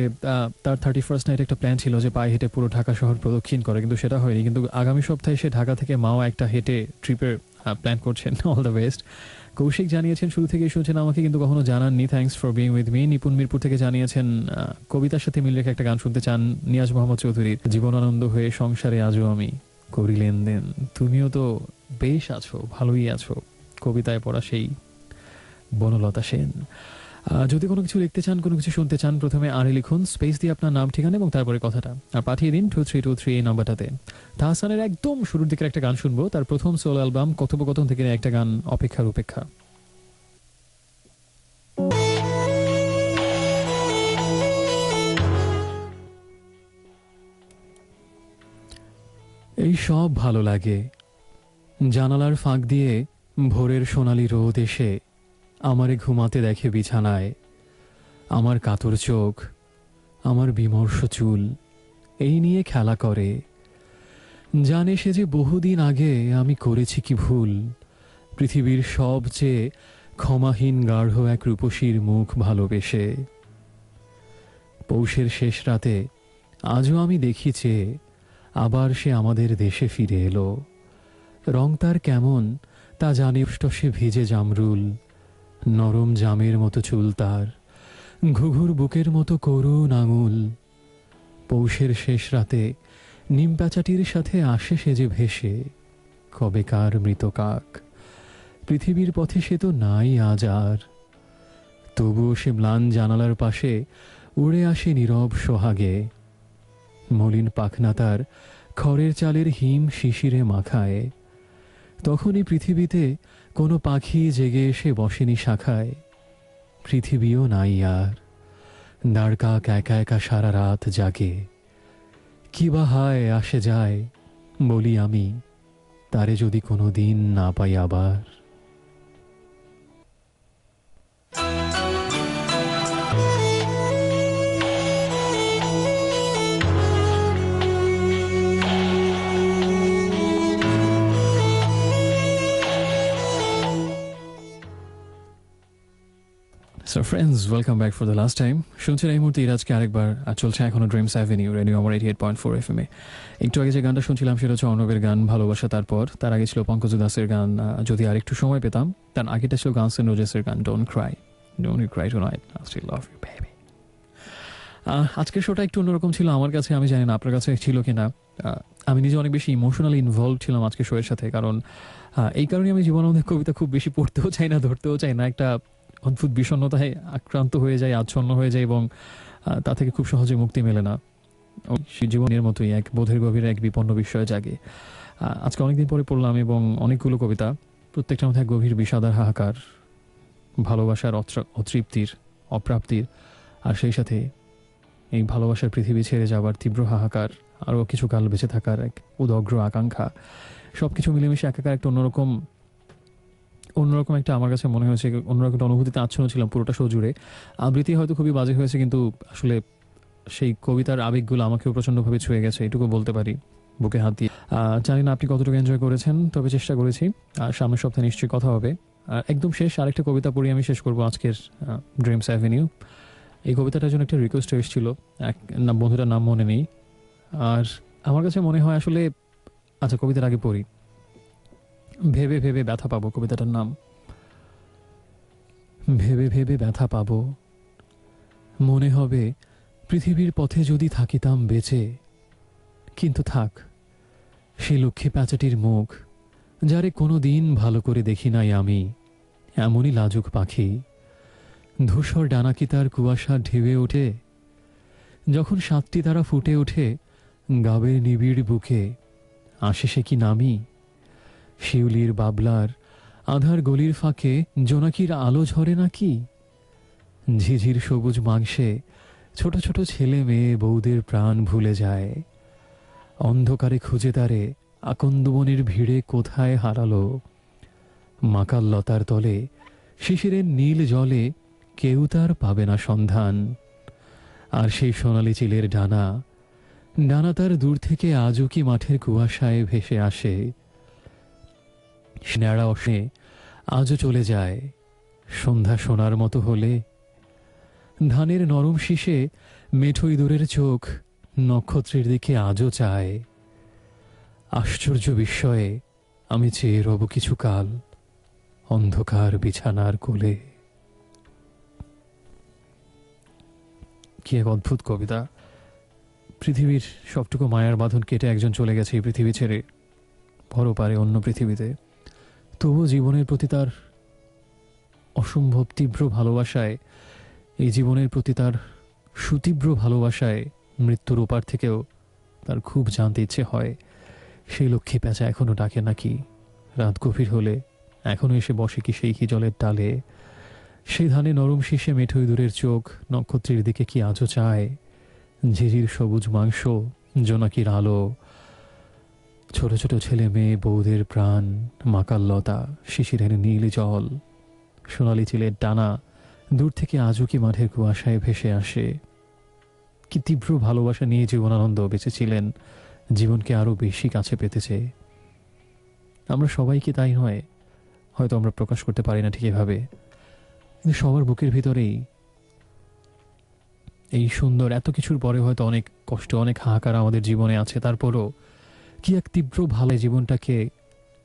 [SPEAKER 1] তার 31st নাইট একটা প্ল্যান ছিল যে পায়ে হেঁটে পুরো ঢাকা শহর প্রদক্ষিণ করে, কিন্তু সেটা হয়নি। কিন্তু আগামী সপ্তাহে সে ঢাকা থেকে মাও একটা হেঁটে ট্রিপের প্ল্যান করছেন। All the best. কৌশিক জানিয়েছেন শুরু থেকেই শুনছেন আমাকে, কিন্তু কখনো জানাননি। Thanks for being with me. Nipun Mirpur থেকে জানিয়েছেন কবিতার সাথে মিল রেখে একটা গান শুনতে চান। নিয়াজ মোহাম্মদ চৌধুরীর জীবনানন্দ হয়ে সংসারে আজও আমি করি লেনদেন। তুমিও তো বেশ আছো, ভালোই আছো। কবিতায় পড়া সেই বনলতা সেন। যদি কোনো কিছু লিখতে চান, কোনো কিছু শুনতে চান, প্রথমে আরে লিখুন, স্পেস দিয়ে আপনার নাম, ঠিকানা এবং তারপরে কথাটা, আর পাঠিয়ে দিন 2323 এই নাম্বারটাতে। তাহসানের একদম শুরুর দিকের একটা গান শুনবো, তার প্রথম সোলো অ্যালবাম কথোপকথন থেকে একটা গান, অপেক্ষার উপেক্ষা। এই সব ভালো লাগে, জানালার ফাঁক দিয়ে ভোরের সোনালি রোদ এসে আমারে ঘুমাতে দেখে বিছানায়, আমার কাতর চোখ, আমার বিমর্ষ চুল এই নিয়ে খেলা করে, জানে সে যে বহুদিন আগে আমি করেছি কি ভুল, পৃথিবীর সবচেয়ে ক্ষমাহীন গাঢ় এক রূপসীর মুখ ভালোবেসে। পৌষের শেষ রাতে আজও আমি দেখিছে, আবার সে আমাদের দেশে ফিরে এলো, রং তার কেমন তা জানি, সে ভিজে জামরুল, নরম জামের মতো চুল তার, ঘুঘুর বুকের মতো করুণ আঙুল। পৌষের শেষ রাতে নিম প্যাঁচাটির সাথে আসে সে যে ভেসে, কবেকার মৃত কাক, পৃথিবীর পথে সে তো নাই আজ আর, তবুও সে ম্লান জানালার পাশে উড়ে আসে নীরব সোহাগে, মলিন পাখনা তার খড়ের চালের হিম শিশিরে মাখায়, তখনই পৃথিবীতে কোনো পাখি জেগে এসে বসেনি শাখায়, পৃথিবীও নাই আর, দাঁড়কাক একা একা সারা রাত জাগে, কি বা হায় আসে যায় বলি আমি, তারে যদি কোনো দিন না পাই আবার। So friends, welcome back for the last time. শুনছেন এই মুহূর্তে ইরাজকে আরেকবার, আর চলছে এখনো dreams avenue, radio Amar 88.4 FM এ। একটু আগে যে গানটা শুনছিলাম সেটা হচ্ছে অর্ণবের গান ভালোবাসা, তার আগে ছিল পঙ্কজ দাসের গান যদি আরেকটু সময় পেতাম, তার আগেটা ছিল গানস এন্ড রোজেসের গান don't cry tonight, I still love you baby. আজকের শোটা একটু অন্যরকম ছিল আমার কাছে, আমি জানি না আপনার কাছে ছিল কিনা। আমি নিজে অনেক বেশি ইমোশনালি ইনভলভ ছিলাম আজকে শোয়ের সাথে, কারণ এই কারণে আমি জীবনের মধ্যে কবিতা খুব বেশি পড়তেও চাই না, ধরতেও চাই না, একটা অদ্ভুত বিষণ্ণতায় আক্রান্ত হয়ে যায়, আচ্ছন্ন হয়ে যায়, এবং তা থেকে খুব সহজে মুক্তি মেলে না। জীবনের মতোই এক বোধের গভীরে এক বিপন্ন বিস্ময় জাগে। আজকে অনেকদিন পরে পড়লাম এবং অনেকগুলো কবিতা, প্রত্যেকটার মধ্যে এক গভীর বিষাদার হাহাকার, ভালোবাসার অতৃপ্তির, অপ্রাপ্তির, আর সেই সাথে এই ভালোবাসার পৃথিবী ছেড়ে যাবার তীব্র হাহাকার, আরও কিছু কাল বেঁচে থাকার এক উদগ্র আকাঙ্ক্ষা, সব কিছু মিলেমিশে একাকার একটা অন্যরকম একটা, আমার কাছে মনে হয়েছে অন্যরকম একটা অনুভূতিতে আচ্ছন্ন ছিলাম পুরোটা শো জুড়ে। আবৃত্তি হয়তো খুবই বাজে হয়েছে, কিন্তু আসলে সেই কবিতার আবেগগুলো আমাকেও প্রচণ্ডভাবে ছুঁয়ে গেছে, এটুকু বলতে পারি বুকে হাত দিয়ে। জানি না আপনি কতটুকু এনজয় করেছেন, তবে চেষ্টা করেছি। আর সামনের সপ্তাহে নিশ্চয়ই কথা হবে। আর একদম শেষ আরেকটা কবিতা পড়ে আমি শেষ করবো আজকের ড্রিমস অ্যাভিনিউ। এই কবিতাটার জন্য একটা রিকোয়েস্ট এসেছিল, এক বন্ধুটার নাম মনে নেই, আর আমার কাছে মনে হয় আসলে, আচ্ছা কবিতার আগে পড়ি। ভেবে ভেবে ব্যথা পাবো কবিতাটার নাম। ভেবে ভেবে ব্যথা পাবো, মনে হবে পৃথিবীর পথে যদি থাকিতাম বেঁচে, কিন্তু থাক সে লক্ষ্মী প্যাঁচাটির মুখ, যারে কোনো দিন ভালো করে দেখি নাই আমি, এমনই লাজুক পাখি, ধূসর ডানাকি তার কুয়াশা ঢেউে ওঠে, যখন 7টি তারা ফুটে ওঠে গাবের নিবিড় বুকে, আসে সে কি নামি, শিউলির বাবলার আধার গলির ফাঁকে জোনাকির আলো ঝরে নাকি, ঝিঝির সবুজ মাংসে ছোট ছোট ছেলে মেয়ে বউদের প্রাণ ভুলে যায়, অন্ধকারে খুঁজে তারে আকন্দবনের ভিড়ে কোথায় হারালো, মাকাল লতার তলে শিশিরের নীল জলে কেউ তার পাবে না সন্ধান, আর সেই সোনালি চিলের ডানা তার দূর থেকে আজও কি মাঠের কুয়াশায় ভেসে আসে, ন্যাড়া অসে আজও চলে যায়, সন্ধ্যা সোনার মতো হলে ধানের নরম শীষে মেঠো ইঁদুরের চোখ নক্ষত্রের দিকে আজও চায়, আশ্চর্য বিস্ময়ে আমি চেয়ে রব কিছু কাল অন্ধকার বিছানার কোলে। কি এক অদ্ভুত কবিতা। পৃথিবীর সবটুকু মায়ার বাঁধন কেটে একজন চলে গেছে এই পৃথিবী ছেড়ে, পরপারে অন্য পৃথিবীতে, তবুও জীবনের প্রতি তার অসম্ভব তীব্র ভালোবাসায় এই জীবনের প্রতি তার সুতীব্র ভালোবাসায় মৃত্যুর ওপার থেকেও তার খুব জানতে ইচ্ছে হয় সেই লক্ষ্মী প্যাঁচা এখনো ডাকে নাকি, রাত গভীর হলে এখনো এসে বসে কি সেই জলের ডালে, সেই ধানে নরম শীষে মেঠোই দূরের চোখ নক্ষত্রের দিকে কি আজও চায়, ঝিঝির সবুজ মাংস জোনাকির আলো, ছোট ছোট ছেলে মেয়ে বউদের প্রাণ, মাকাল্লতা শিশিরের নীল জল, সোনালি চিলের ডানা দূর থেকে আজও কি মাঠের কুয়াশায় ভেসে আসে। কি তীব্র ভালোবাসা নিয়ে জীবনানন্দ বেঁচেছিলেন, জীবনকে আরো বেশি কাছে পেতে চেয়ে। আমরা সবাই কি তাই নয়? হয়তো আমরা প্রকাশ করতে পারি না ঠিক এভাবে, কিন্তু সবার বুকের ভিতরেই এই সুন্দর এত কিছুর পরে হয়তো অনেক কষ্ট অনেক হাহাকার আমাদের জীবনে আছে, তারপরও কি এক তীব্র ভালো জীবনটাকে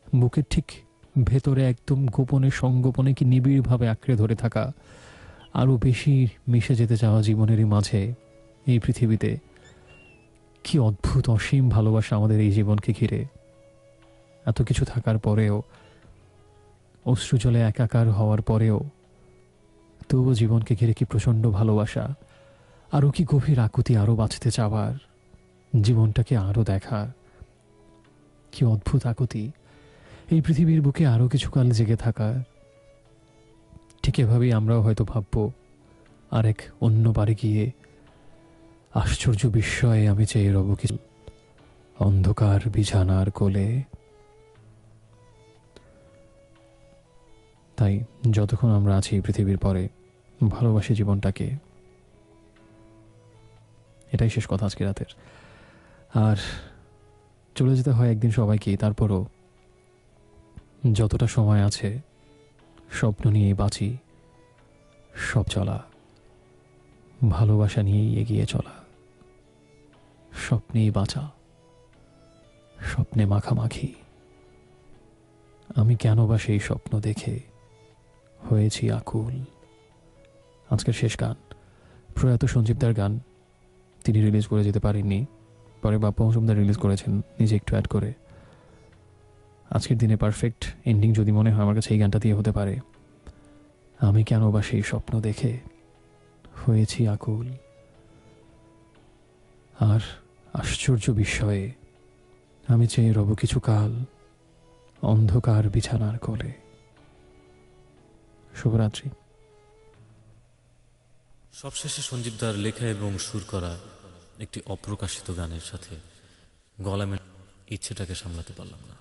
[SPEAKER 1] বুকের ঠিক ভেতরে একদম গোপনে সংগোপনে কি নিবিড়ভাবে আঁকড়ে ধরে থাকা, আরো বেশি মিশে যেতে চাওয়া জীবনেরই মাঝে এই পৃথিবীতে। কি অদ্ভুত অসীম ভালোবাসা আমাদের এই জীবনকে ঘিরে। এত কিছু থাকার পরেও, অশ্রুজলে একাকার হওয়ার পরেও তবুও জীবনকে ঘিরে কি প্রচণ্ড ভালোবাসা, আরো কি গভীর আকুতি আরো বাঁচতে চাওয়ার, জীবনটাকে আরো দেখার। কি অদ্ভুত আকুতি এই পৃথিবীর বুকে আরো কিছুকাল জেগে থাকা। ঠিক এভাবেই আমরাও হয়তো ভাববো আরেক অন্য বাড়ি গিয়ে, আশ্চর্য বিস্ময়ে আমি চেয়ে রব কিছু অন্ধকার বিছানার কোলে। তাই যতক্ষণ আমরা আছি পৃথিবীর পরে ভালোবাসি জীবনটাকে। এটাই শেষ কথা আজকে রাতের। আর চলে যেতে হয় একদিন সবাইকে, তারপরও যতটা সময় আছে স্বপ্ন নিয়ে বাঁচি, সব চলা ভালোবাসা নিয়েই এগিয়ে চলা, স্বপ্নেই বাঁচা, স্বপ্নে মাখামাখি। আমি কেন বা সেই স্বপ্ন দেখে হয়েছি আকুল। আজকের শেষ গান প্রয়াত সঞ্জীবদার গান, তিনি রিলিজ করে যেতে পারেননি, পরে বাপ্পা মজুমদার রিলিজ করেছেন নিজে একটু অ্যাড করে। আজকের দিনে পারফেক্ট এন্ডিং যদি মনে হয় আমার কাছে এই গানটা দিয়ে হতে পারে। আমি কেন বা সেই স্বপ্ন দেখে হয়েছি আকুল, আর আশ্চর্য বিস্ময়ে আমি চেয়ে রব কিছু কাল অন্ধকার বিছানার কোলে। শুভরাত্রি।
[SPEAKER 2] সবশেষে সঞ্জীবদার লেখা এবং সুর করা একটি অপ্রকাশিত গানের সাথে গলা মেলে ইচ্ছেটাকে সামলাতে পারলাম না।